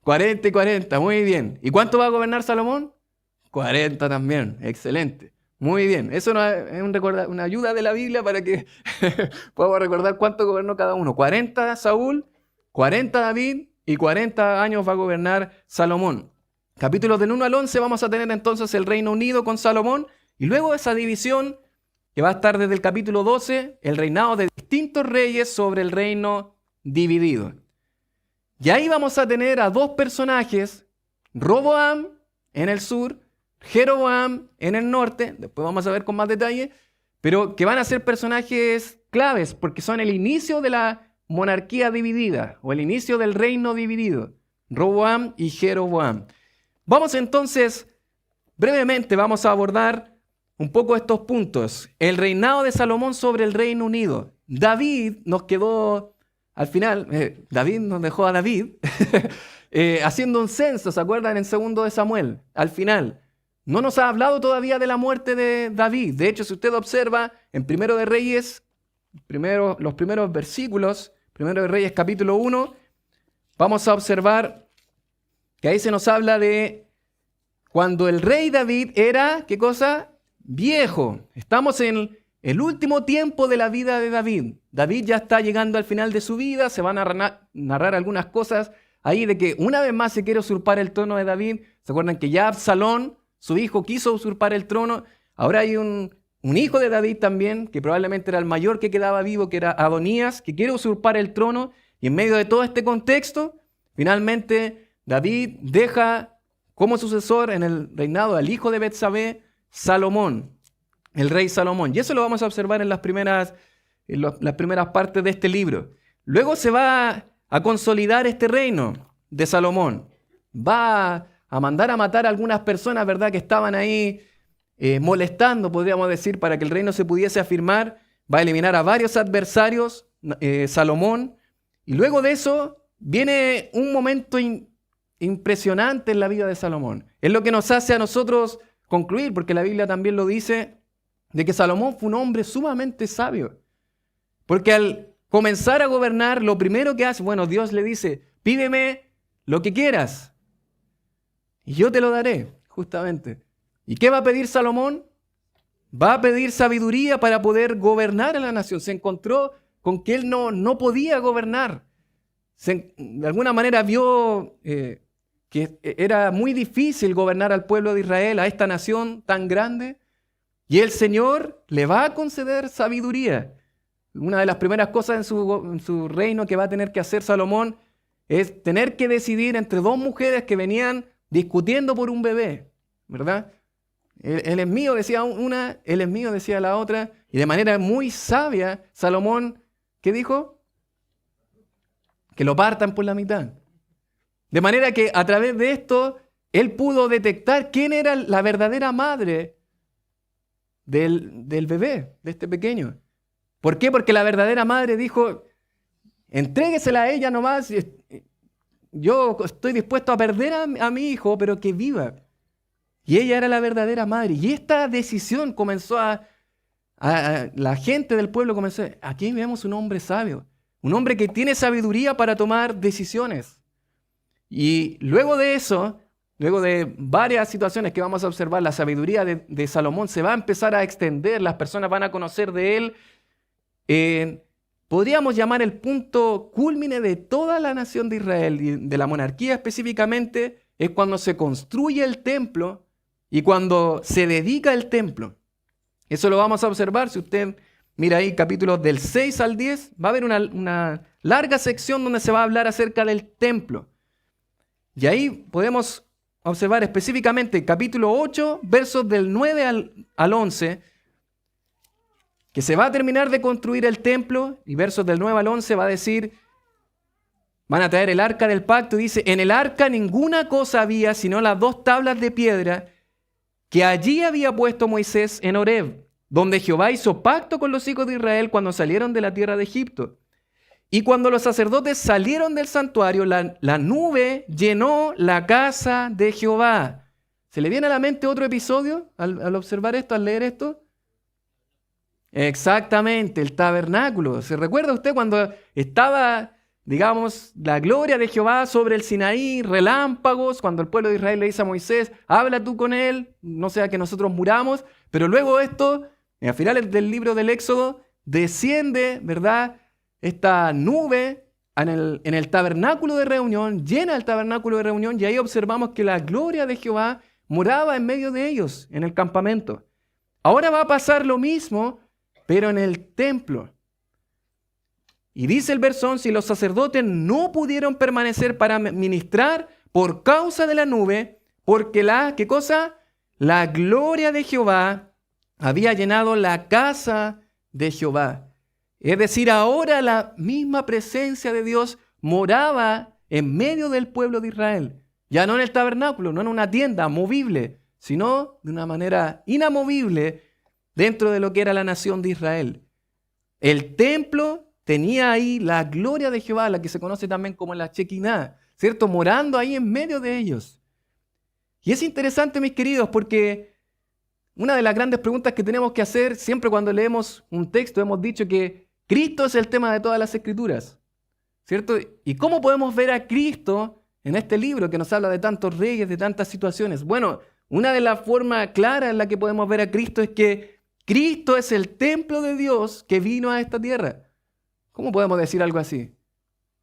40 y 40, muy bien. ¿Y cuánto va a gobernar Salomón? 40 también, excelente. Muy bien, eso es una ayuda de la Biblia para que podamos recordar cuánto gobernó cada uno. 40 Saúl, 40 David y 40 años va a gobernar Salomón. Capítulos del 1 al 11 vamos a tener entonces el Reino Unido con Salomón y luego esa división que va a estar desde el capítulo 12, el reinado de distintos reyes sobre el reino dividido. Y ahí vamos a tener a dos personajes, Roboam en el sur, Jeroboam en el norte, después vamos a ver con más detalle, pero que van a ser personajes claves porque son el inicio de la monarquía dividida o el inicio del reino dividido, Roboam y Jeroboam. Vamos entonces, brevemente vamos a abordar un poco estos puntos. El reinado de Salomón sobre el Reino Unido. David nos quedó, al final, David nos dejó a David haciendo un censo, ¿se acuerdan? En 2 de Samuel, al final. No nos ha hablado todavía de la muerte de David. De hecho, si usted observa en 1 de Reyes, los primeros versículos, 1 de Reyes capítulo 1, vamos a observar que ahí se nos habla de cuando el rey David era, ¿qué cosa? Viejo. Estamos en el último tiempo de la vida de David. David ya está llegando al final de su vida, se van a narrar algunas cosas ahí de que una vez más se quiere usurpar el trono de David. ¿Se acuerdan que ya Absalón, su hijo, quiso usurpar el trono? Ahora hay un hijo de David también, que probablemente era el mayor que quedaba vivo, que era Adonías, que quiere usurpar el trono. Y en medio de todo este contexto, finalmente David deja como sucesor en el reinado al hijo de Betsabé, Salomón, el rey Salomón. Y eso lo vamos a observar en las primeras partes de este libro. Luego se va a consolidar este reino de Salomón. Va a mandar a matar a algunas personas, ¿verdad?, que estaban ahí molestando, podríamos decir, para que el reino se pudiese afirmar. Va a eliminar a varios adversarios, Salomón. Y luego de eso viene un momento impresionante en la vida de Salomón. Es lo que nos hace a nosotros concluir, porque la Biblia también lo dice, de que Salomón fue un hombre sumamente sabio. Porque al comenzar a gobernar, lo primero que hace, bueno, Dios le dice, pídeme lo que quieras y yo te lo daré, justamente. ¿Y qué va a pedir Salomón? Va a pedir sabiduría para poder gobernar a la nación. Se encontró con que él no podía gobernar. De alguna manera vio que era muy difícil gobernar al pueblo de Israel, a esta nación tan grande. Y el Señor le va a conceder sabiduría. Una de las primeras cosas en su reino que va a tener que hacer Salomón es tener que decidir entre 2 mujeres que venían discutiendo por un bebé, ¿verdad? Él es mío, decía una, él es mío, decía la otra. Y de manera muy sabia, Salomón, ¿qué dijo? Que lo partan por la mitad. De manera que a través de esto, él pudo detectar quién era la verdadera madre del bebé, de este pequeño. ¿Por qué? Porque la verdadera madre dijo, entréguesela a ella nomás, yo estoy dispuesto a perder a mi hijo, pero que viva. Y ella era la verdadera madre. Y esta decisión comenzó la gente del pueblo comenzó, aquí vemos un hombre sabio, un hombre que tiene sabiduría para tomar decisiones. Y luego de eso, luego de varias situaciones que vamos a observar, la sabiduría de Salomón se va a empezar a extender, las personas van a conocer de él. Podríamos llamar el punto cúlmine de toda la nación de Israel y de la monarquía específicamente, es cuando se construye el templo y cuando se dedica el templo. Eso lo vamos a observar, si usted mira ahí capítulos del 6 al 10, va a haber una larga sección donde se va a hablar acerca del templo. Y ahí podemos observar específicamente capítulo 8, versos del 9 al 11, que se va a terminar de construir el templo, y versos del 9 al 11 va a decir, van a traer el arca del pacto, y dice, en el arca ninguna cosa había, sino las 2 tablas de piedra que allí había puesto Moisés en Horeb, donde Jehová hizo pacto con los hijos de Israel cuando salieron de la tierra de Egipto. Y cuando los sacerdotes salieron del santuario, la nube llenó la casa de Jehová. ¿Se le viene a la mente otro episodio al observar esto, al leer esto? Exactamente, el tabernáculo. ¿Se recuerda usted cuando estaba, digamos, la gloria de Jehová sobre el Sinaí, relámpagos, cuando el pueblo de Israel le dice a Moisés, habla tú con él, no sea que nosotros muramos? Pero luego esto, al final del libro del Éxodo, desciende, ¿verdad?, esta nube en el tabernáculo de reunión, llena el tabernáculo de reunión, y ahí observamos que la gloria de Jehová moraba en medio de ellos, en el campamento. Ahora va a pasar lo mismo, pero en el templo. Y dice el verso 11, y los sacerdotes no pudieron permanecer para ministrar por causa de la nube, porque ¿qué cosa? La gloria de Jehová había llenado la casa de Jehová. Es decir, ahora la misma presencia de Dios moraba en medio del pueblo de Israel. Ya no en el tabernáculo, no en una tienda movible, sino de una manera inamovible dentro de lo que era la nación de Israel. El templo tenía ahí la gloria de Jehová, la que se conoce también como la Shekinah. ¿cierto? Morando ahí en medio de ellos. Y es interesante, mis queridos, porque una de las grandes preguntas que tenemos que hacer siempre cuando leemos un texto, hemos dicho que Cristo es el tema de todas las Escrituras, ¿cierto? ¿Y cómo podemos ver a Cristo en este libro que nos habla de tantos reyes, de tantas situaciones? Bueno, una de las formas claras en la que podemos ver a Cristo es que Cristo es el templo de Dios que vino a esta tierra. ¿Cómo podemos decir algo así?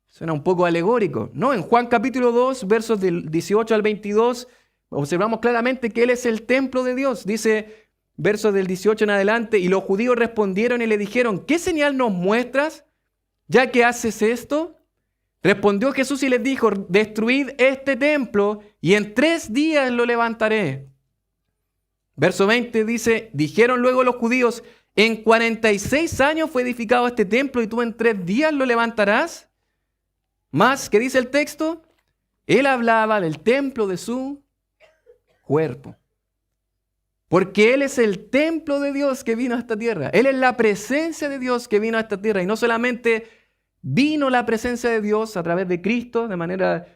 Suena un poco alegórico. No, en Juan capítulo 2, versos del 18 al 22, observamos claramente que Él es el templo de Dios. Dice, versos del 18 en adelante, y los judíos respondieron y le dijeron, ¿qué señal nos muestras, ya que haces esto? Respondió Jesús y les dijo, destruid este templo y en 3 días lo levantaré. Verso 20 dice, dijeron luego los judíos, en 46 años fue edificado este templo y tú en 3 días lo levantarás. Más, ¿qué dice el texto? Él hablaba del templo de su cuerpo. Porque Él es el templo de Dios que vino a esta tierra. Él es la presencia de Dios que vino a esta tierra. Y no solamente vino la presencia de Dios a través de Cristo,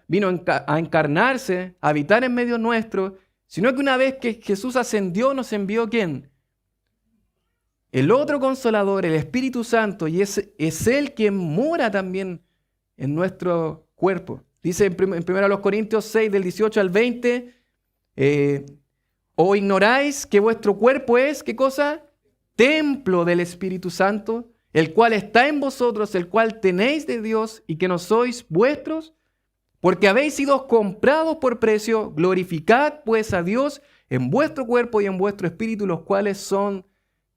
vino a encarnarse, a habitar en medio nuestro, sino que una vez que Jesús ascendió, nos envió ¿quién? El otro Consolador, el Espíritu Santo, y es Él quien mora también en nuestro cuerpo. Dice en 1 Corintios 6, del 18 al 20, ¿o ignoráis que vuestro cuerpo es, ¿qué cosa? Templo del Espíritu Santo, el cual está en vosotros, el cual tenéis de Dios y que no sois vuestros, porque habéis sido comprados por precio. Glorificad pues a Dios en vuestro cuerpo y en vuestro espíritu, los cuales son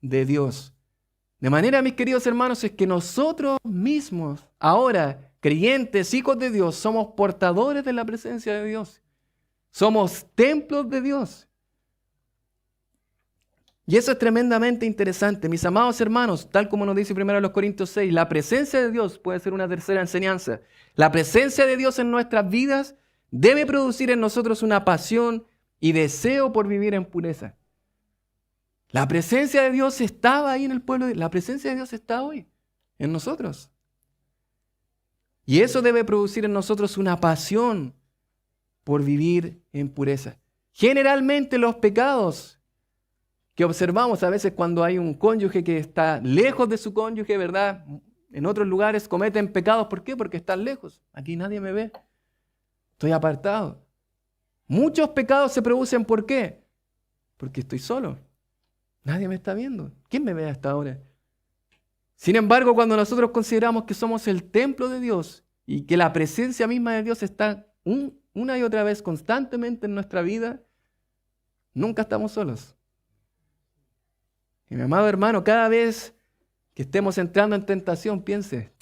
de Dios. De manera, mis queridos hermanos, es que nosotros mismos, ahora, creyentes, hijos de Dios, somos portadores de la presencia de Dios. Somos templos de Dios. Y eso es tremendamente interesante. Mis amados hermanos, tal como nos dice 1 Corintios 6, la presencia de Dios puede ser una tercera enseñanza. La presencia de Dios en nuestras vidas debe producir en nosotros una pasión y deseo por vivir en pureza. La presencia de Dios estaba ahí en el pueblo. La presencia de Dios está hoy en nosotros. Y eso debe producir en nosotros una pasión por vivir en pureza. Generalmente los pecados que observamos a veces cuando hay un cónyuge que está lejos de su cónyuge, ¿verdad? En otros lugares cometen pecados. ¿Por qué? Porque están lejos. Aquí nadie me ve. Estoy apartado. Muchos pecados se producen ¿por qué? Porque estoy solo. Nadie me está viendo. ¿Quién me ve hasta ahora? Sin embargo, cuando nosotros consideramos que somos el templo de Dios y que la presencia misma de Dios está una y otra vez constantemente en nuestra vida, nunca estamos solos. Y mi amado hermano, cada vez que estemos entrando en tentación, piense,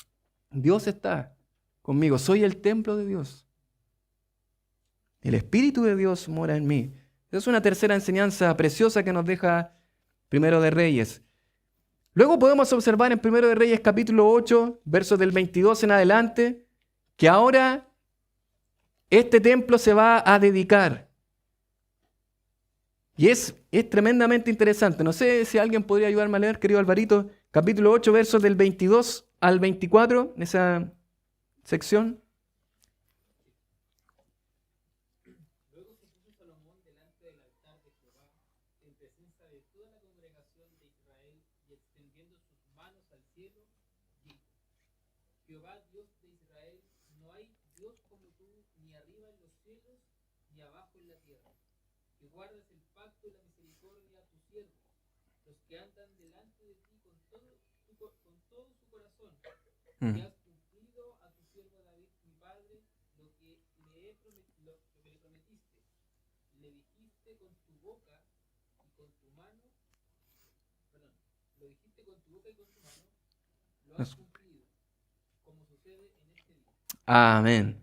Dios está conmigo, soy el templo de Dios. El Espíritu de Dios mora en mí. Esa es una tercera enseñanza preciosa que nos deja Primero de Reyes. Luego podemos observar en Primero de Reyes capítulo 8, versos del 22 en adelante, que ahora este templo se va a dedicar. Y es tremendamente interesante. No sé si alguien podría ayudarme a leer, querido Alvarito, capítulo 8, versos del 22 al 24, en esa sección. Luego se puso Salomón delante del altar de Jehová, en presencia de toda la congregación de Israel, y extendiendo sus manos al cielo, dijo: Jehová, Dios de Israel, no hay Dios como tú, ni arriba en los cielos, ni abajo en la tierra, que guardas el pacto y la misericordia a tus siervos, los que andan delante de ti con todo su corazón, y has cumplido a tu siervo David, mi padre, lo que le prometiste. Le dijiste con tu boca y con tu mano, lo dijiste con tu boca y con tu mano, lo has cumplido, como sucede en este día. Amén.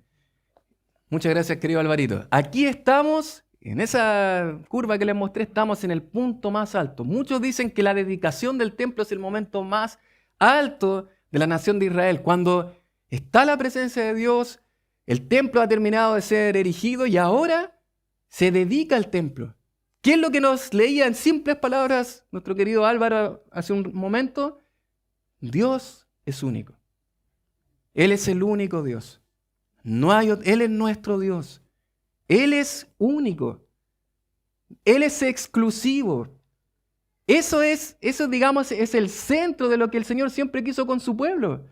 Muchas gracias, querido Alvarito. Aquí estamos, en esa curva que les mostré, estamos en el punto más alto. Muchos dicen que la dedicación del templo es el momento más alto de la nación de Israel. Cuando está la presencia de Dios, el templo ha terminado de ser erigido y ahora se dedica al templo. ¿Qué es lo que nos leía en simples palabras nuestro querido Álvaro hace un momento? Dios es único. Él es el único Dios. Él es nuestro Dios. Él es único. Él es exclusivo. Eso, digamos, es el centro de lo que el Señor siempre quiso con su pueblo.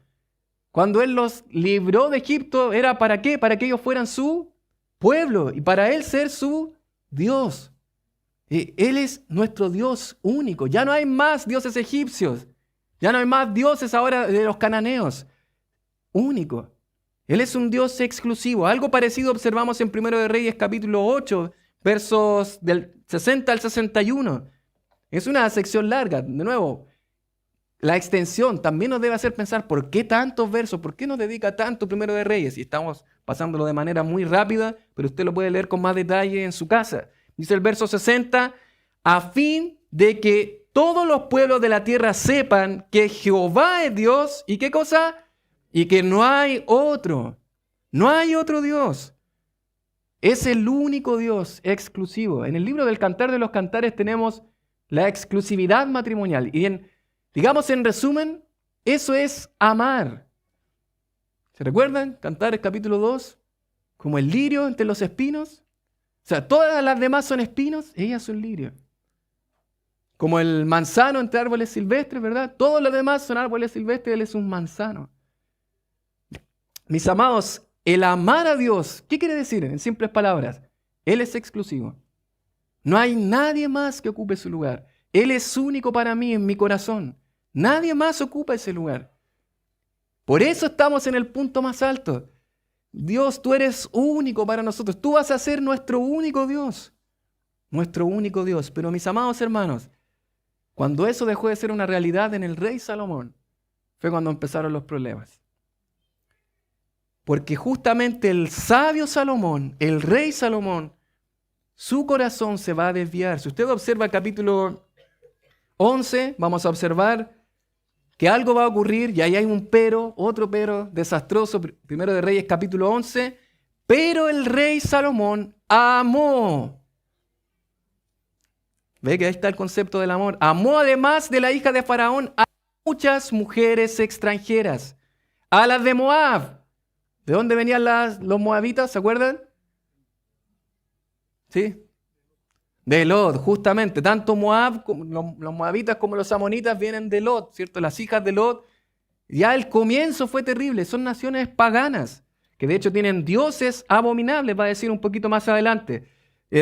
Cuando Él los libró de Egipto, ¿era para qué? Para que ellos fueran su pueblo y para Él ser su Dios. Él es nuestro Dios único. Ya no hay más dioses egipcios. Ya no hay más dioses ahora de los cananeos. Único. Él es un Dios exclusivo. Algo parecido observamos en 1 de Reyes capítulo 8, versos del 60 al 61. Es una sección larga. De nuevo, la extensión también nos debe hacer pensar ¿por qué tantos versos? ¿Por qué nos dedica tanto 1 de Reyes? Y estamos pasándolo de manera muy rápida, pero usted lo puede leer con más detalle en su casa. Dice el verso 60, a fin de que todos los pueblos de la tierra sepan que Jehová es Dios. ¿Y qué cosa? Y que no hay otro. No hay otro Dios. Es el único Dios exclusivo. En el libro del Cantar de los Cantares tenemos la exclusividad matrimonial. Y digamos en resumen, eso es amar. ¿Se recuerdan? Cantares capítulo 2, como el lirio entre los espinos. O sea, todas las demás son espinos, ellas son lirios. Como el manzano entre árboles silvestres, ¿verdad? Todos los demás son árboles silvestres, él es un manzano. Mis amados, el amar a Dios, ¿qué quiere decir? En simples palabras, Él es exclusivo. No hay nadie más que ocupe su lugar. Él es único para mí en mi corazón. Nadie más ocupa ese lugar. Por eso estamos en el punto más alto. Dios, tú eres único para nosotros. Tú vas a ser nuestro único Dios. Nuestro único Dios. Pero mis amados hermanos, cuando eso dejó de ser una realidad en el rey Salomón, fue cuando empezaron los problemas. Porque justamente el sabio Salomón, el rey Salomón, su corazón se va a desviar. Si usted observa el capítulo 11, vamos a observar que algo va a ocurrir y ahí hay un pero, otro pero desastroso. Primero de Reyes capítulo 11. Pero el rey Salomón amó. ¿Ve que ahí está el concepto del amor? Amó además de la hija de Faraón a muchas mujeres extranjeras. A las de Moab. ¿De dónde venían los moabitas? ¿Se acuerdan? ¿Sí? De Lot, justamente. Tanto Moab, los moabitas como los amonitas vienen de Lot, ¿cierto? Las hijas de Lot. Ya el comienzo fue terrible. Son naciones paganas, que de hecho tienen dioses abominables, va a decir un poquito más adelante.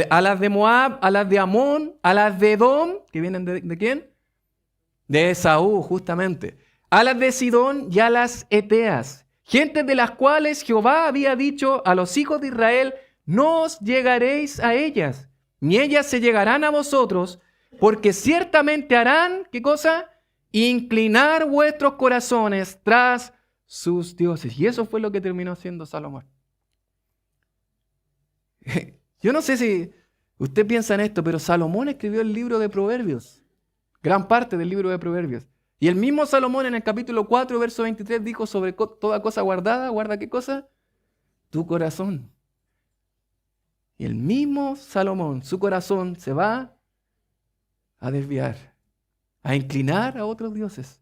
A las de Moab, a las de Amón, a las de Edom, que vienen ¿de quién? De Esaú, justamente. A las de Sidón y a las Eteas. Gentes de las cuales Jehová había dicho a los hijos de Israel, no os llegaréis a ellas, ni ellas se llegarán a vosotros, porque ciertamente harán, ¿qué cosa? Inclinar vuestros corazones tras sus dioses. Y eso fue lo que terminó haciendo Salomón. Yo no sé si usted piensa en esto, pero Salomón escribió el libro de Proverbios, gran parte del libro de Proverbios. Y el mismo Salomón en el capítulo 4, verso 23, dijo sobre toda cosa guardada, ¿guarda qué cosa? Tu corazón. Y el mismo Salomón, su corazón se va a desviar, a inclinar a otros dioses.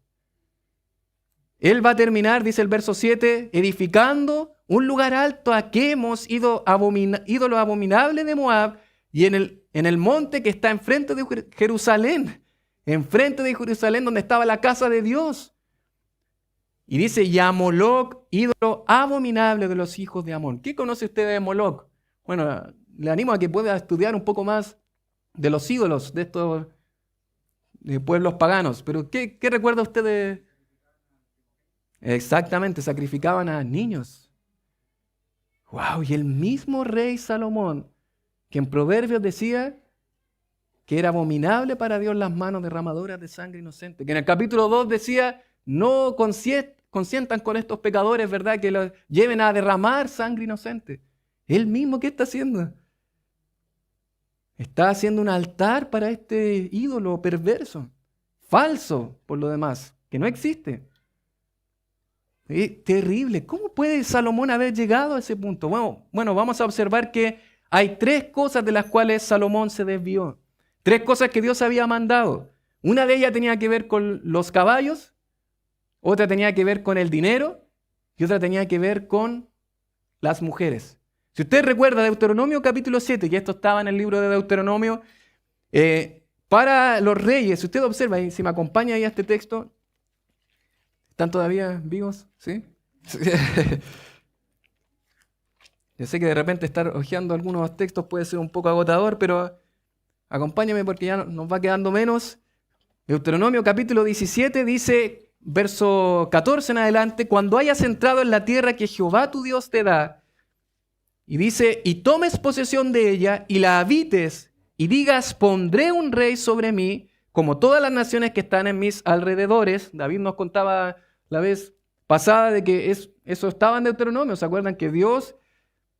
Él va a terminar, dice el verso 7, edificando un lugar alto a Quemos, ídolo abominable de Moab, y en el monte que está enfrente de Jerusalén, donde estaba la casa de Dios. Y dice, y a Moloc, ídolo abominable de los hijos de Amón. ¿Qué conoce usted de Moloc? Bueno, le animo a que pueda estudiar un poco más de los ídolos de estos pueblos paganos. Pero ¿qué recuerda usted de? Exactamente, sacrificaban a niños. ¡Wow! Y el mismo rey Salomón, que en Proverbios decía que era abominable para Dios las manos derramadoras de sangre inocente. Que en el capítulo 2 decía, no consientan con estos pecadores, ¿verdad? Que los lleven a derramar sangre inocente. Él mismo, ¿qué está haciendo? Está haciendo un altar para este ídolo perverso, falso por lo demás, que no existe. Es terrible. ¿Cómo puede Salomón haber llegado a ese punto? Bueno, vamos a observar que hay 3 cosas de las cuales Salomón se desvió. 3 cosas que Dios había mandado. Una de ellas tenía que ver con los caballos, otra tenía que ver con el dinero y otra tenía que ver con las mujeres. Si usted recuerda Deuteronomio capítulo 7, que esto estaba en el libro de Deuteronomio, para los reyes, si usted observa, y si me acompaña ahí a este texto, ¿están todavía vivos? ¿Sí? Yo sé que de repente estar hojeando algunos textos puede ser un poco agotador, pero acompáñame porque ya nos va quedando menos. Deuteronomio capítulo 17 dice, verso 14 en adelante, cuando hayas entrado en la tierra que Jehová tu Dios te da, y dice, y tomes posesión de ella y la habites, y digas, pondré un rey sobre mí, como todas las naciones que están en mis alrededores. David nos contaba la vez pasada de que eso estaba en Deuteronomio. ¿Se acuerdan que Dios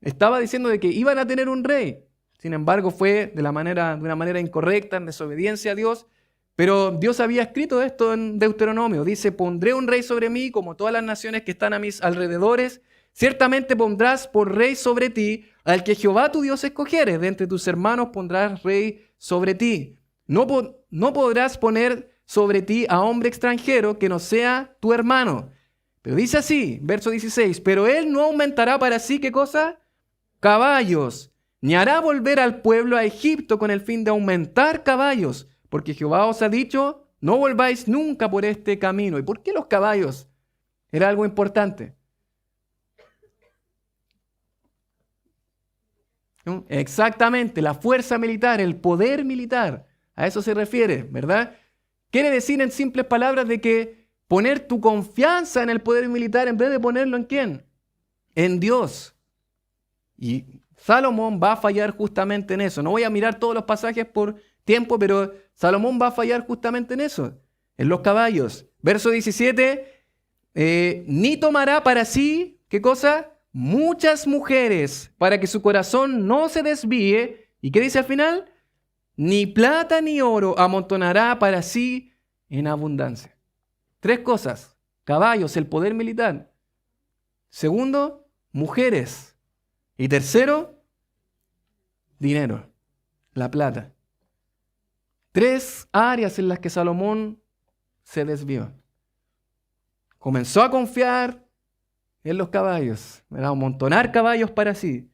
estaba diciendo de que iban a tener un rey? Sin embargo, fue de una manera incorrecta, en desobediencia a Dios. Pero Dios había escrito esto en Deuteronomio. Dice, pondré un rey sobre mí, como todas las naciones que están a mis alrededores. Ciertamente pondrás por rey sobre ti al que Jehová tu Dios escogiere. De entre tus hermanos pondrás rey sobre ti. No podrás poner sobre ti a hombre extranjero que no sea tu hermano. Pero dice así, verso 16, pero él no aumentará para sí, ¿qué cosa? Caballos, ni hará volver al pueblo a Egipto con el fin de aumentar caballos, porque Jehová os ha dicho, no volváis nunca por este camino. ¿Y por qué los caballos? Era algo importante. ¿No? Exactamente, la fuerza militar, el poder militar, a eso se refiere, ¿verdad? Quiere decir en simples palabras de que poner tu confianza en el poder militar en vez de ponerlo ¿en quién? En Dios. Y Salomón va a fallar justamente en eso. No voy a mirar todos los pasajes por tiempo, pero Salomón va a fallar justamente en eso, en los caballos. Verso 17, ni tomará para sí, ¿qué cosa? Muchas mujeres, para que su corazón no se desvíe. ¿Y qué dice al final? Ni plata ni oro amontonará para sí en abundancia. 3 cosas. Caballos, el poder militar. Segundo, mujeres. Y tercero, dinero, la plata. 3 áreas en las que Salomón se desvió. Comenzó a confiar en los caballos, a amontonar caballos para sí.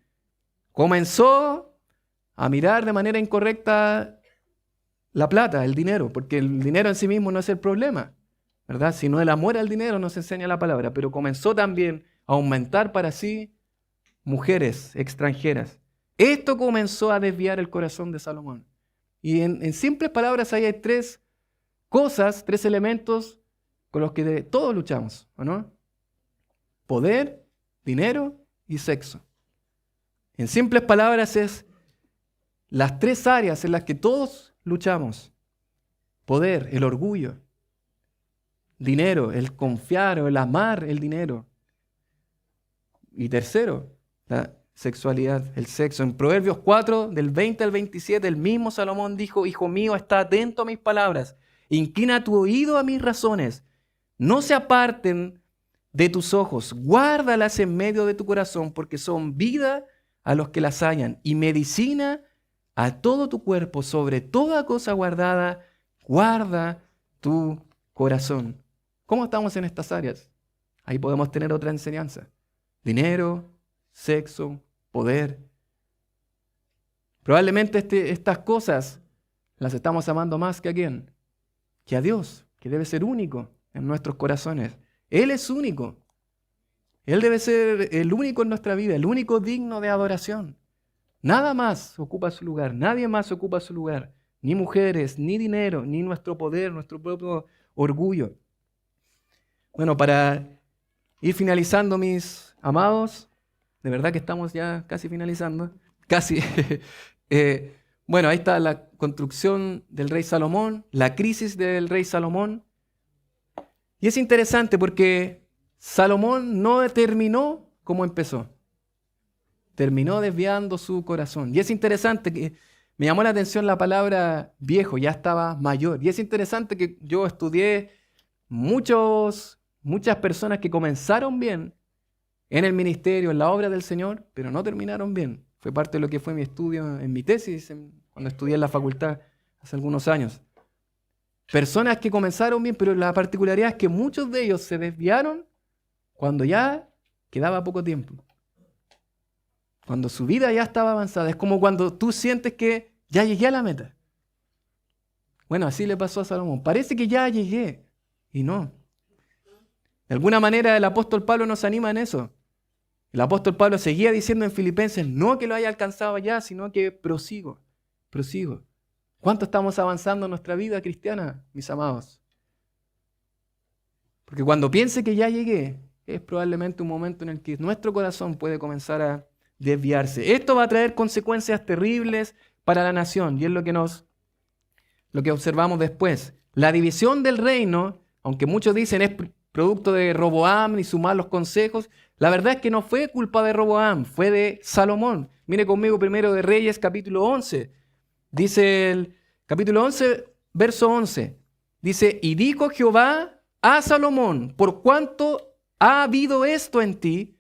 Comenzó a mirar de manera incorrecta la plata, el dinero, porque el dinero en sí mismo no es el problema, ¿verdad? Sino el amor al dinero nos enseña la palabra, pero comenzó también a aumentar para sí mujeres extranjeras. Esto comenzó a desviar el corazón de Salomón. Y en simples palabras ahí hay 3 cosas, 3 elementos con los que todos luchamos, ¿o no? Poder, dinero y sexo. En simples palabras es las 3 áreas en las que todos luchamos. Poder, el orgullo. Dinero, el confiar o el amar el dinero. Y tercero, la sexualidad, el sexo. En Proverbios 4, del 20 al 27, el mismo Salomón dijo, hijo mío, está atento a mis palabras, inclina tu oído a mis razones, no se aparten de tus ojos, guárdalas en medio de tu corazón, porque son vida a los que las hallan y medicina a todo tu cuerpo. Sobre toda cosa guardada, guarda tu corazón. ¿Cómo estamos en estas áreas? Ahí podemos tener otra enseñanza. Dinero, sexo, poder. Probablemente estas cosas las estamos amando más que a quién, que a Dios, que debe ser único en nuestros corazones. Él es único. Él debe ser el único en nuestra vida, el único digno de adoración. Nada más ocupa su lugar, nadie más ocupa su lugar. Ni mujeres, ni dinero, ni nuestro poder, nuestro propio orgullo. Bueno, para ir finalizando, mis amados, de verdad que estamos ya casi finalizando. Casi. Bueno, ahí está la construcción del rey Salomón, la crisis del rey Salomón. Y es interesante porque Salomón no terminó como empezó. Terminó desviando su corazón. Y es interesante que me llamó la atención la palabra viejo, ya estaba mayor. Y es interesante que yo estudié muchas personas que comenzaron bien en el ministerio, en la obra del Señor, pero no terminaron bien. Fue parte de lo que fue mi estudio en mi tesis, cuando estudié en la facultad hace algunos años. Personas que comenzaron bien, pero la particularidad es que muchos de ellos se desviaron cuando ya quedaba poco tiempo. Cuando su vida ya estaba avanzada. Es como cuando tú sientes que ya llegué a la meta. Bueno, así le pasó a Salomón. Parece que ya llegué. Y no. De alguna manera el apóstol Pablo nos anima en eso. El apóstol Pablo seguía diciendo en Filipenses, no que lo haya alcanzado ya, sino que prosigo. ¿Cuánto estamos avanzando en nuestra vida cristiana, mis amados? Porque cuando piense que ya llegué, es probablemente un momento en el que nuestro corazón puede comenzar a desviarse. Esto va a traer consecuencias terribles para la nación, y es lo que observamos después. La división del reino, aunque muchos dicen es producto de Roboam y sus malos consejos, la verdad es que no fue culpa de Roboam, fue de Salomón. Mire conmigo primero de Reyes, capítulo 11. Dice el capítulo 11, verso 11. Dice, y dijo Jehová a Salomón, por cuanto ha habido esto en ti,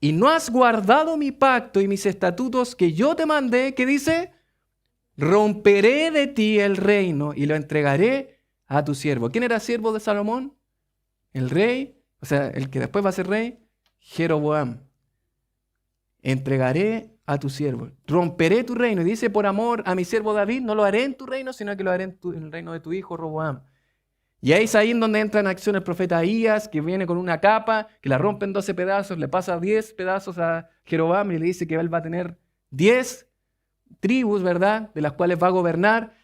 y no has guardado mi pacto y mis estatutos que yo te mandé, ¿qué dice? Romperé de ti el reino y lo entregaré a tu siervo. ¿Quién era siervo de Salomón? El rey, o sea, el que después va a ser rey, Jeroboam. Entregaré a tu siervo. Romperé tu reino. Y dice, por amor a mi siervo David, no lo haré en tu reino, sino que lo haré en el reino de tu hijo Roboam. Y ahí es ahí en donde entra en acción el profeta Ahías, que viene con una capa, que la rompe en 12 pedazos, le pasa 10 pedazos a Jeroboam y le dice que él va a tener 10 tribus, ¿verdad?, de las cuales va a gobernar.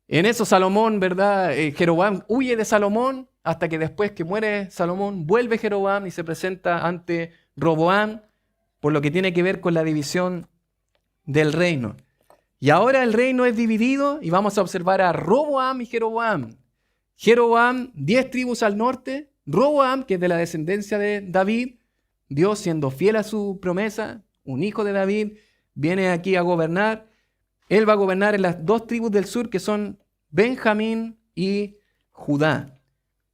En eso Salomón, ¿verdad?, Jeroboam huye de Salomón, hasta que después que muere Salomón, vuelve Jeroboam y se presenta ante Roboam, por lo que tiene que ver con la división del reino. Y ahora el reino es dividido y vamos a observar a Roboam y Jeroboam. Jeroboam, 10 tribus al norte. Roboam, que es de la descendencia de David, Dios siendo fiel a su promesa, un hijo de David, viene aquí a gobernar. Él va a gobernar en las 2 tribus del sur, que son Benjamín y Judá.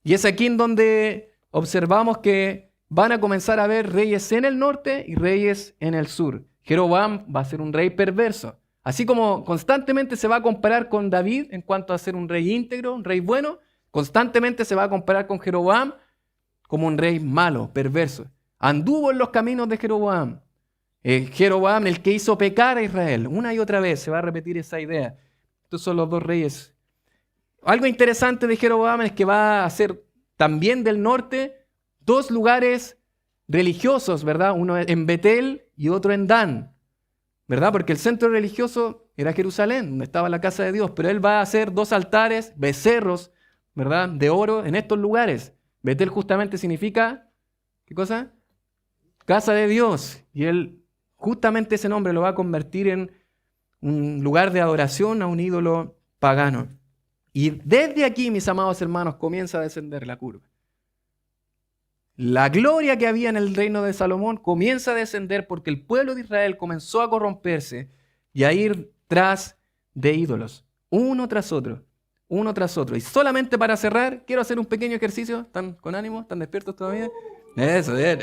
Y es aquí en donde observamos que van a comenzar a haber reyes en el norte y reyes en el sur. Jeroboam va a ser un rey perverso. Así como constantemente se va a comparar con David en cuanto a ser un rey íntegro, un rey bueno, constantemente se va a comparar con Jeroboam como un rey malo, perverso. Anduvo en los caminos de Jeroboam. Jeroboam, el que hizo pecar a Israel. Una y otra vez se va a repetir esa idea. Estos son los 2 reyes. Algo interesante de Jeroboam es que va a ser también del norte 2 lugares religiosos, ¿verdad? Uno en Betel y otro en Dan, ¿verdad? Porque el centro religioso era Jerusalén, donde estaba la casa de Dios, pero él va a hacer 2 altares, becerros, ¿verdad?, de oro en estos lugares. Betel justamente significa, ¿qué cosa? Casa de Dios. Y él justamente ese nombre lo va a convertir en un lugar de adoración a un ídolo pagano. Y desde aquí, mis amados hermanos, comienza a descender la curva. La gloria que había en el reino de Salomón comienza a descender porque el pueblo de Israel comenzó a corromperse y a ir tras de ídolos, uno tras otro. Y solamente para cerrar, quiero hacer un pequeño ejercicio. ¿Están con ánimo? ¿Están despiertos todavía? Eso, bien.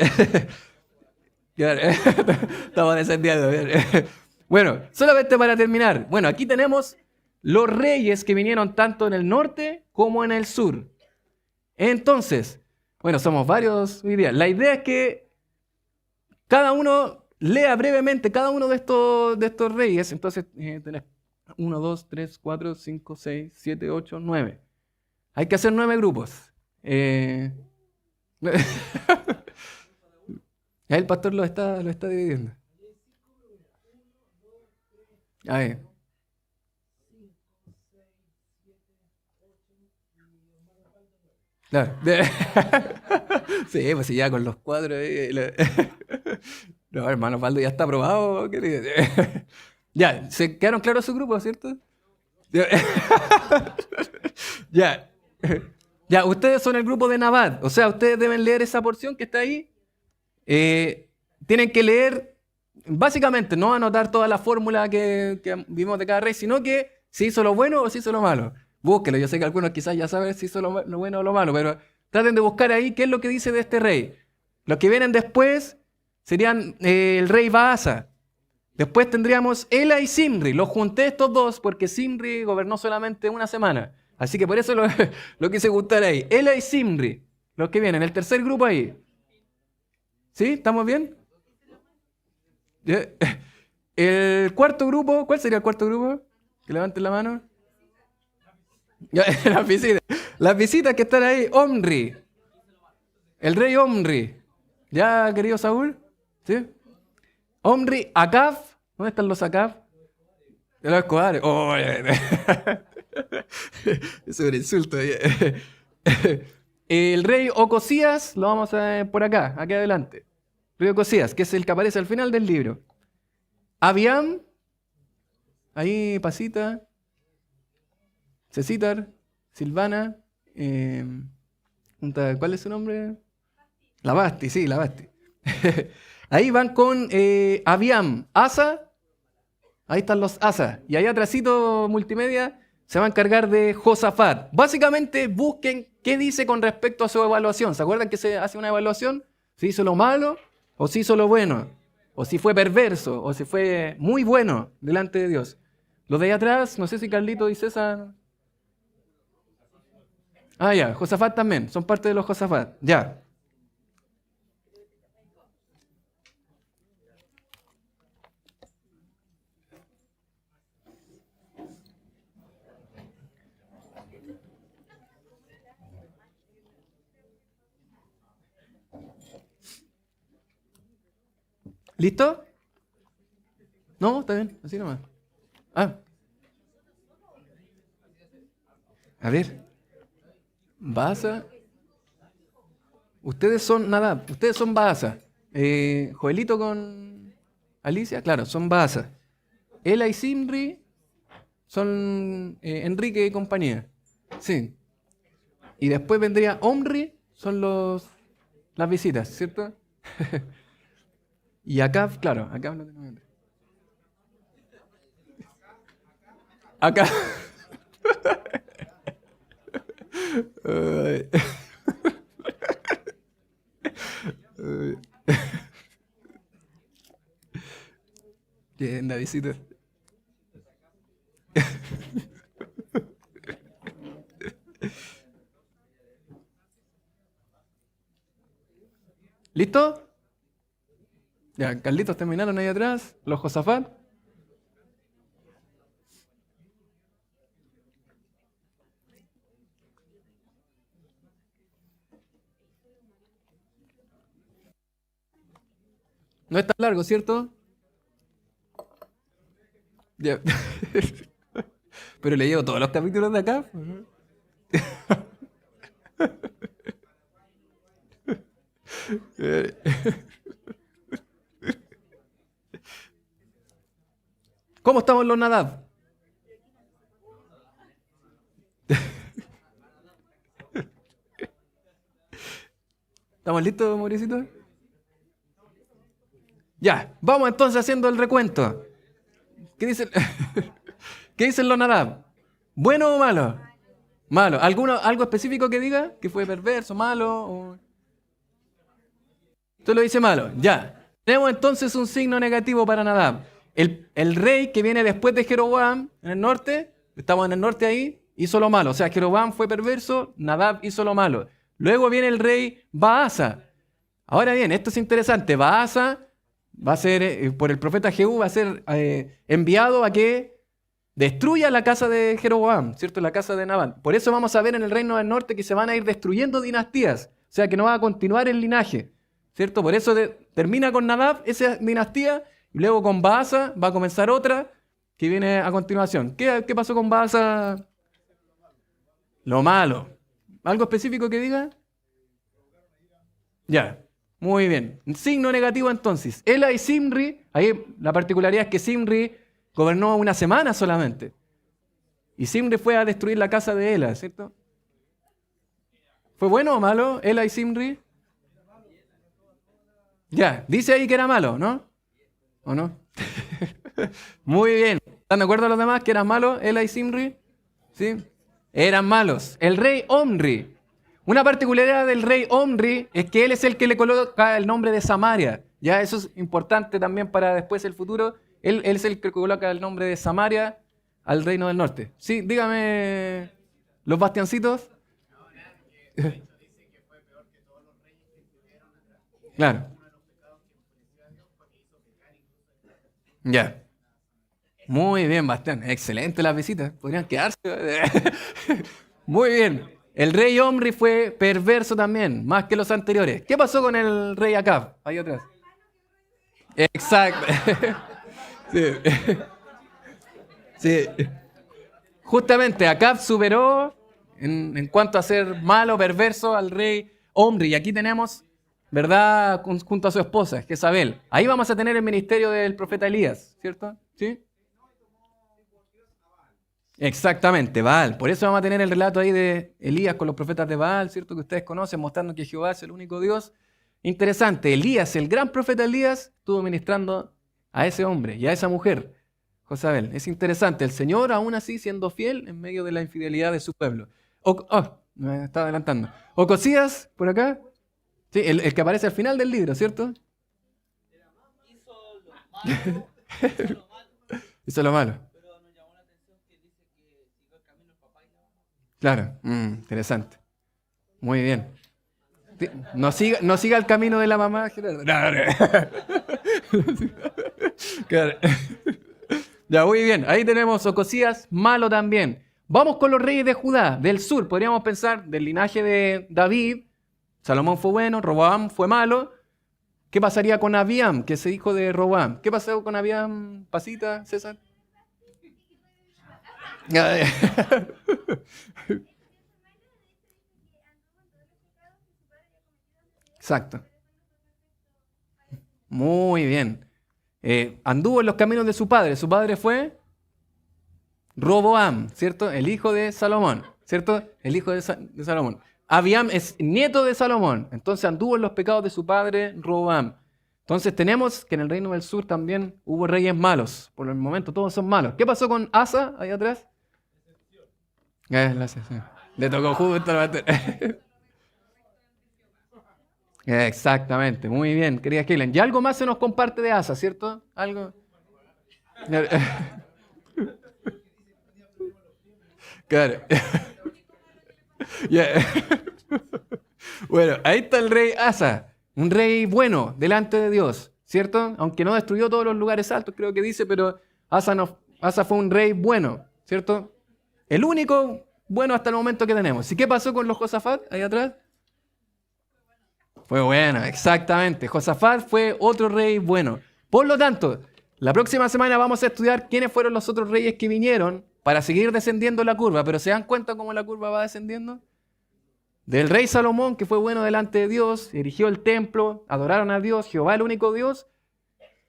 Estamos descendiendo, bien. Bueno, solamente para terminar. Bueno, aquí tenemos los reyes que vinieron tanto en el norte como en el sur. Entonces, bueno, somos varios hoy día. La idea es que cada uno lea brevemente cada uno de estos reyes. Entonces, tenés 1, 2, 3, 4, 5, 6, 7, 8, 9. Hay que hacer 9 grupos. El pastor lo está dividiendo. Ahí. Claro. Sí, pues si ya con los cuadros. No, hermano Osvaldo ya está aprobado, querido. Ya, ¿se quedaron claros su grupo, cierto? Ya. Ya, ustedes son el grupo de Nabat. O sea, ustedes deben leer esa porción que está ahí. Tienen que leer, básicamente, no anotar toda la fórmula que vimos de cada rey, sino que si hizo lo bueno o si hizo lo malo. Búsquelo, yo sé que algunos quizás ya saben si hizo lo bueno o lo malo, pero traten de buscar ahí qué es lo que dice de este rey. Los que vienen después serían el rey Baasa. Después tendríamos Ela y Zimri. Los junté estos 2 porque Zimri gobernó solamente una semana. Así que por eso lo quise juntar ahí. Ela y Zimri, los que vienen, el tercer grupo ahí. ¿Sí? ¿Estamos bien? Ya. El cuarto grupo, ¿cuál sería el cuarto grupo? Que levanten la mano. Ya, las visitas que están ahí, Omri, el rey Omri. ¿Ya, querido Saúl? ¿Sí? Omri, Acab. ¿Dónde están los Acab? De los escolares. Oh, eso es un insulto. El rey Ocosías, lo vamos a ver por acá, aquí adelante. Rey Ocosías, que es el que aparece al final del libro. Abiam, ahí Pasita, Cecitar, Silvana, ¿cuál es su nombre? La Basti, sí, la Basti. Ahí van con Abiam, Asa, ahí están los Asa. Y ahí atrásito multimedia se va a encargar de Josafat. Básicamente busquen qué dice con respecto a su evaluación. ¿Se acuerdan que se hace una evaluación? Si hizo lo malo o si hizo lo bueno. O si fue perverso o si fue muy bueno delante de Dios. Los de ahí atrás, no sé si Carlito y César. Ah, ya, Josafat también, son parte de los Josafat. Ya. ¿Listo? No, está bien, así nomás. Ah, a ver. Baasa. Ustedes son nada, ustedes son Baasa. Joelito con Alicia, claro, son Baasa. Ela y Simri son Enrique y compañía. Sí. Y después vendría Omri, son las visitas, ¿cierto? Y acá, claro, acá no tengo nombre. Acá. Ay. Ay. Bien, la visita. ¿Listo? Ya, Carlitos terminaron ahí atrás, los Josafat. No es tan largo, ¿cierto? Ya. Pero le llevo todos los capítulos de acá. ¿Cómo estamos los Nadab? ¿Estamos listos, Mauricito? Ya, vamos entonces haciendo el recuento. ¿Qué dicen? ¿Qué dicen los Nadab? ¿Bueno o malo? Malo. ¿Algo específico que diga? ¿Que fue perverso, malo? Usted lo dice malo. Ya. Tenemos entonces un signo negativo para Nadab. El rey que viene después de Jeroboam en el norte, estamos en el norte ahí, hizo lo malo. O sea, Jeroboam fue perverso, Nadab hizo lo malo. Luego viene el rey Baasa. Ahora bien, esto es interesante. Baasa va a ser, por el profeta Jehú, va a ser enviado a que destruya la casa de Jeroboam, ¿cierto? La casa de Nabat. Por eso vamos a ver en el reino del norte que se van a ir destruyendo dinastías. O sea, que no va a continuar el linaje, ¿cierto? Por eso termina con Nadab esa dinastía y luego con Baasa va a comenzar otra que viene a continuación. ¿Qué pasó con Baasa? Lo malo. ¿Algo específico que diga? Ya, muy bien. Signo negativo entonces. Ela y Simri, ahí la particularidad es que Simri gobernó una semana solamente. Y Simri fue a destruir la casa de Ela, ¿cierto? ¿Fue bueno o malo Ela y Simri? Ya, dice ahí que era malo, ¿no? ¿O no? Muy bien. ¿Están de acuerdo los demás que eran malos Ela y Simri? ¿Sí? Eran malos. El rey Omri. Una particularidad del rey Omri es que él es el que le coloca el nombre de Samaria. Ya, eso es importante también para después el futuro. Él es el que coloca el nombre de Samaria al reino del norte. Sí, dígame, los bastiancitos. Claro. Ya. Muy bien, Bastián. Excelente las visitas. Podrían quedarse. Muy bien. El rey Omri fue perverso también, más que los anteriores. ¿Qué pasó con el rey Acab? Ahí atrás. Exacto. Sí. Sí. Justamente Acab superó en cuanto a ser malo, perverso al rey Omri. Y aquí tenemos, ¿verdad? Junto a su esposa, Jezabel. Ahí vamos a tener el ministerio del profeta Elías, ¿cierto? ¿Sí? Exactamente, Baal. Por eso vamos a tener el relato ahí de Elías con los profetas de Baal, ¿cierto? Que ustedes conocen, mostrando que Jehová es el único Dios. Interesante, Elías, el gran profeta Elías, estuvo ministrando a ese hombre y a esa mujer, Jezabel. Es interesante, el Señor aún así siendo fiel en medio de la infidelidad de su pueblo. Me estaba adelantando. Ocosías, por acá. Sí, el que aparece al final del libro, ¿cierto? Hizo lo malo, hizo lo malo, Hizo lo malo. pero nos llamó la atención que dice que siguió el camino del papá y la mamá. Claro, interesante. Muy bien. No siga el camino de la mamá, Gerardo. Claro. Ya, muy bien. Ahí tenemos Ocosías, malo también. Vamos con los reyes de Judá, del sur. Podríamos pensar del linaje de David. Salomón fue bueno, Roboam fue malo. ¿Qué pasaría con Abiam, que es el hijo de Roboam? ¿Qué pasó con Abiam, Pasita, César? Exacto. Muy bien. Anduvo en los caminos de su padre. Su padre fue Roboam, ¿cierto? El hijo de Salomón, ¿cierto? El hijo de Salomón. Abiam es nieto de Salomón. Entonces anduvo en los pecados de su padre Roboam. Entonces tenemos que en el reino del sur también hubo reyes malos. Por el momento todos son malos. ¿Qué pasó con Asa ahí atrás? Le tocó justo la batería. Exactamente, muy bien, querida Kellen. Y algo más se nos comparte de Asa, ¿cierto? Algo. Claro. Yeah. Bueno, ahí está el rey Asa, un rey bueno delante de Dios, ¿cierto? Aunque no destruyó todos los lugares altos, creo que dice, pero Asa fue un rey bueno, ¿cierto? El único bueno hasta el momento que tenemos. ¿Y qué pasó con los Josafat ahí atrás? Fue bueno, exactamente. Josafat fue otro rey bueno. Por lo tanto, la próxima semana vamos a estudiar quiénes fueron los otros reyes que vinieron para seguir descendiendo la curva. Pero ¿se dan cuenta cómo la curva va descendiendo? Del rey Salomón, que fue bueno delante de Dios, erigió el templo, adoraron a Dios, Jehová el único Dios.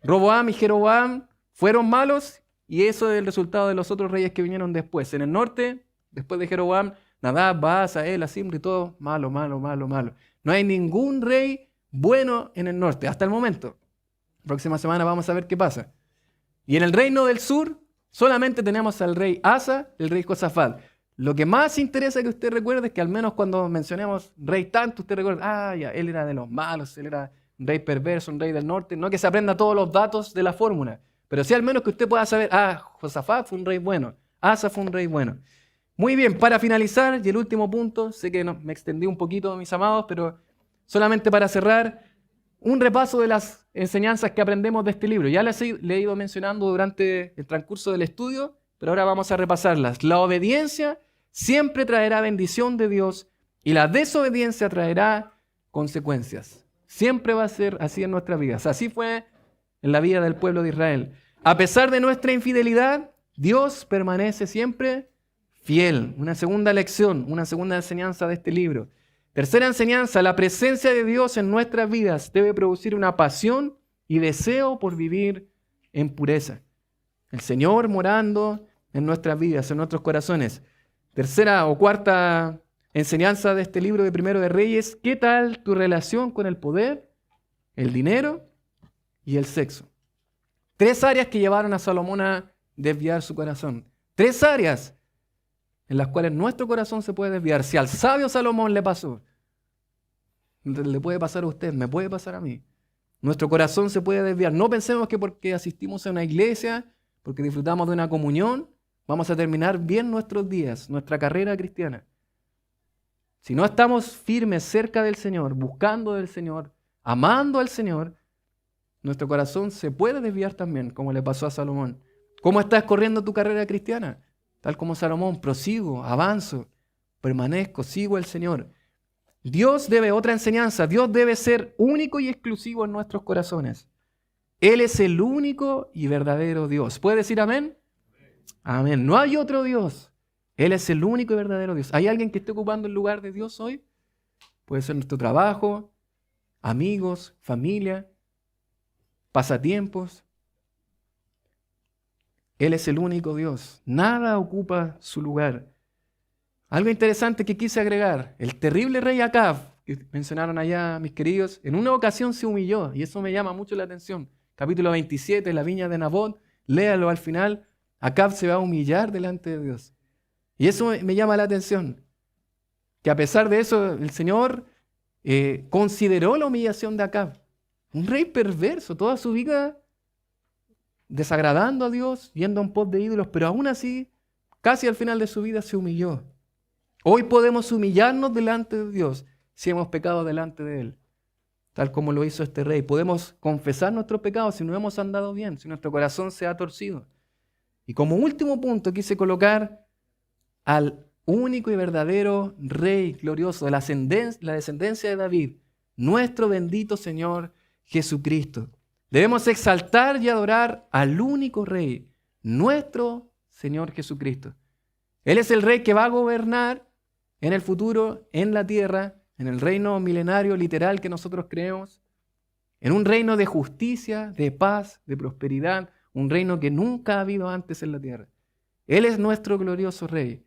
Roboam y Jeroboam fueron malos y eso es el resultado de los otros reyes que vinieron después. En el norte, después de Jeroboam, Nadab, Baas, Ael, Zimri, todo malo, malo, malo, malo. No hay ningún rey bueno en el norte, hasta el momento. Próxima semana vamos a ver qué pasa. Y en el reino del sur, solamente tenemos al rey Asa, el rey Josafat. Lo que más interesa que usted recuerde es que al menos cuando mencionemos rey tanto, usted recuerda, ya, él era de los malos, él era un rey perverso, un rey del norte. No que se aprenda todos los datos de la fórmula, pero sí al menos que usted pueda saber, Josafat fue un rey bueno, Asa fue un rey bueno. Muy bien, para finalizar, y el último punto, sé que me extendí un poquito, mis amados, pero solamente para cerrar, un repaso de las enseñanzas que aprendemos de este libro. Ya le he ido mencionando durante el transcurso del estudio, pero ahora vamos a repasarlas. La obediencia siempre traerá bendición de Dios y la desobediencia traerá consecuencias. Siempre va a ser así en nuestras vidas. Así fue en la vida del pueblo de Israel. A pesar de nuestra infidelidad, Dios permanece siempre fiel. Una segunda lección, una segunda enseñanza de este libro. Tercera enseñanza, la presencia de Dios en nuestras vidas debe producir una pasión y deseo por vivir en pureza. El Señor morando en nuestras vidas, en nuestros corazones. Tercera o cuarta enseñanza de este libro de Primero de Reyes, ¿qué tal tu relación con el poder, el dinero y el sexo? 3 áreas que llevaron a Salomón a desviar su corazón. 3 áreas en las cuales nuestro corazón se puede desviar. Si al sabio Salomón le pasó, le puede pasar a usted, me puede pasar a mí. Nuestro corazón se puede desviar. No pensemos que porque asistimos a una iglesia, porque disfrutamos de una comunión, vamos a terminar bien nuestros días, nuestra carrera cristiana. Si no estamos firmes cerca del Señor, buscando del Señor, amando al Señor, Nuestro corazón se puede desviar también, como le pasó a Salomón. ¿Cómo estás corriendo tu carrera cristiana? Tal como Salomón, prosigo, avanzo, permanezco, sigo al Señor. Dios debe, otra enseñanza, Dios debe ser único y exclusivo en nuestros corazones. Él es el único y verdadero Dios. ¿Puede decir amén? Amén. No hay otro Dios. Él es el único y verdadero Dios. ¿Hay alguien que esté ocupando el lugar de Dios hoy? Puede ser nuestro trabajo, amigos, familia, pasatiempos. Él es el único Dios. Nada ocupa su lugar. Algo interesante que quise agregar. El terrible rey Acab, que mencionaron allá mis queridos, en una ocasión se humilló, y eso me llama mucho la atención. Capítulo 27, la viña de Nabot, léalo al final. Acab se va a humillar delante de Dios. Y eso me llama la atención. Que a pesar de eso, el Señor consideró la humillación de Acab. Un rey perverso, toda su vida desagradando a Dios, yendo en pos de ídolos, pero aún así, casi al final de su vida se humilló. Hoy podemos humillarnos delante de Dios si hemos pecado delante de Él, tal como lo hizo este rey. Podemos confesar nuestros pecados si no hemos andado bien, si nuestro corazón se ha torcido. Y como último punto quise colocar al único y verdadero Rey glorioso, de la descendencia de David, nuestro bendito Señor Jesucristo. Debemos exaltar y adorar al único Rey, nuestro Señor Jesucristo. Él es el Rey que va a gobernar en el futuro, en la tierra, en el reino milenario literal que nosotros creemos, en un reino de justicia, de paz, de prosperidad, un reino que nunca ha habido antes en la tierra. Él es nuestro glorioso Rey.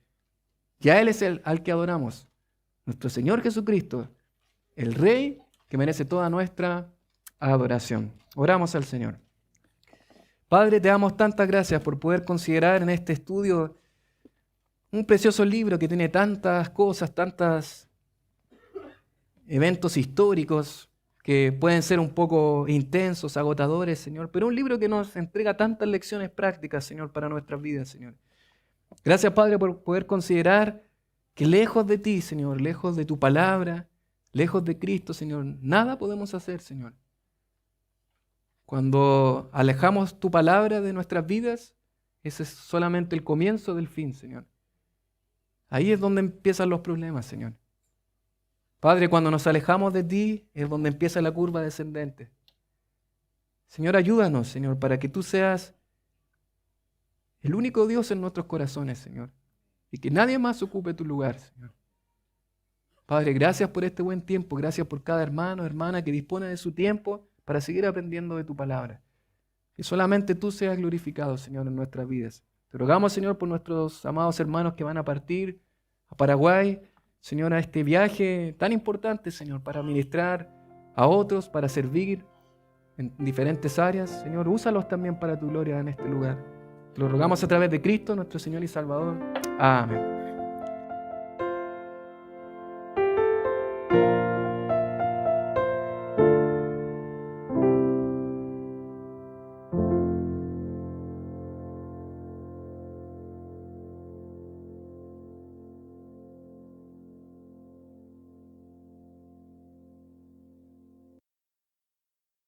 Y a Él es al que adoramos, nuestro Señor Jesucristo, el Rey que merece toda nuestra adoración. Oramos al Señor. Padre, te damos tantas gracias por poder considerar en este estudio un precioso libro que tiene tantas cosas, tantos eventos históricos que pueden ser un poco intensos, agotadores, Señor, pero un libro que nos entrega tantas lecciones prácticas, Señor, para nuestras vidas, Señor. Gracias, Padre, por poder considerar que lejos de ti, Señor, lejos de tu palabra, lejos de Cristo, Señor, nada podemos hacer, Señor. Cuando alejamos tu palabra de nuestras vidas, ese es solamente el comienzo del fin, Señor. Ahí es donde empiezan los problemas, Señor. Padre, cuando nos alejamos de ti, es donde empieza la curva descendente. Señor, ayúdanos, Señor, para que tú seas el único Dios en nuestros corazones, Señor. Y que nadie más ocupe tu lugar, Señor. Padre, gracias por este buen tiempo. Gracias por cada hermano, hermana que dispone de su tiempo para seguir aprendiendo de tu palabra. Que solamente tú seas glorificado, Señor, en nuestras vidas. Te rogamos, Señor, por nuestros amados hermanos que van a partir a Paraguay, Señor, a este viaje tan importante, Señor, para ministrar a otros, para servir en diferentes áreas. Señor, úsalos también para tu gloria en este lugar. Te lo rogamos a través de Cristo, nuestro Señor y Salvador. Amén.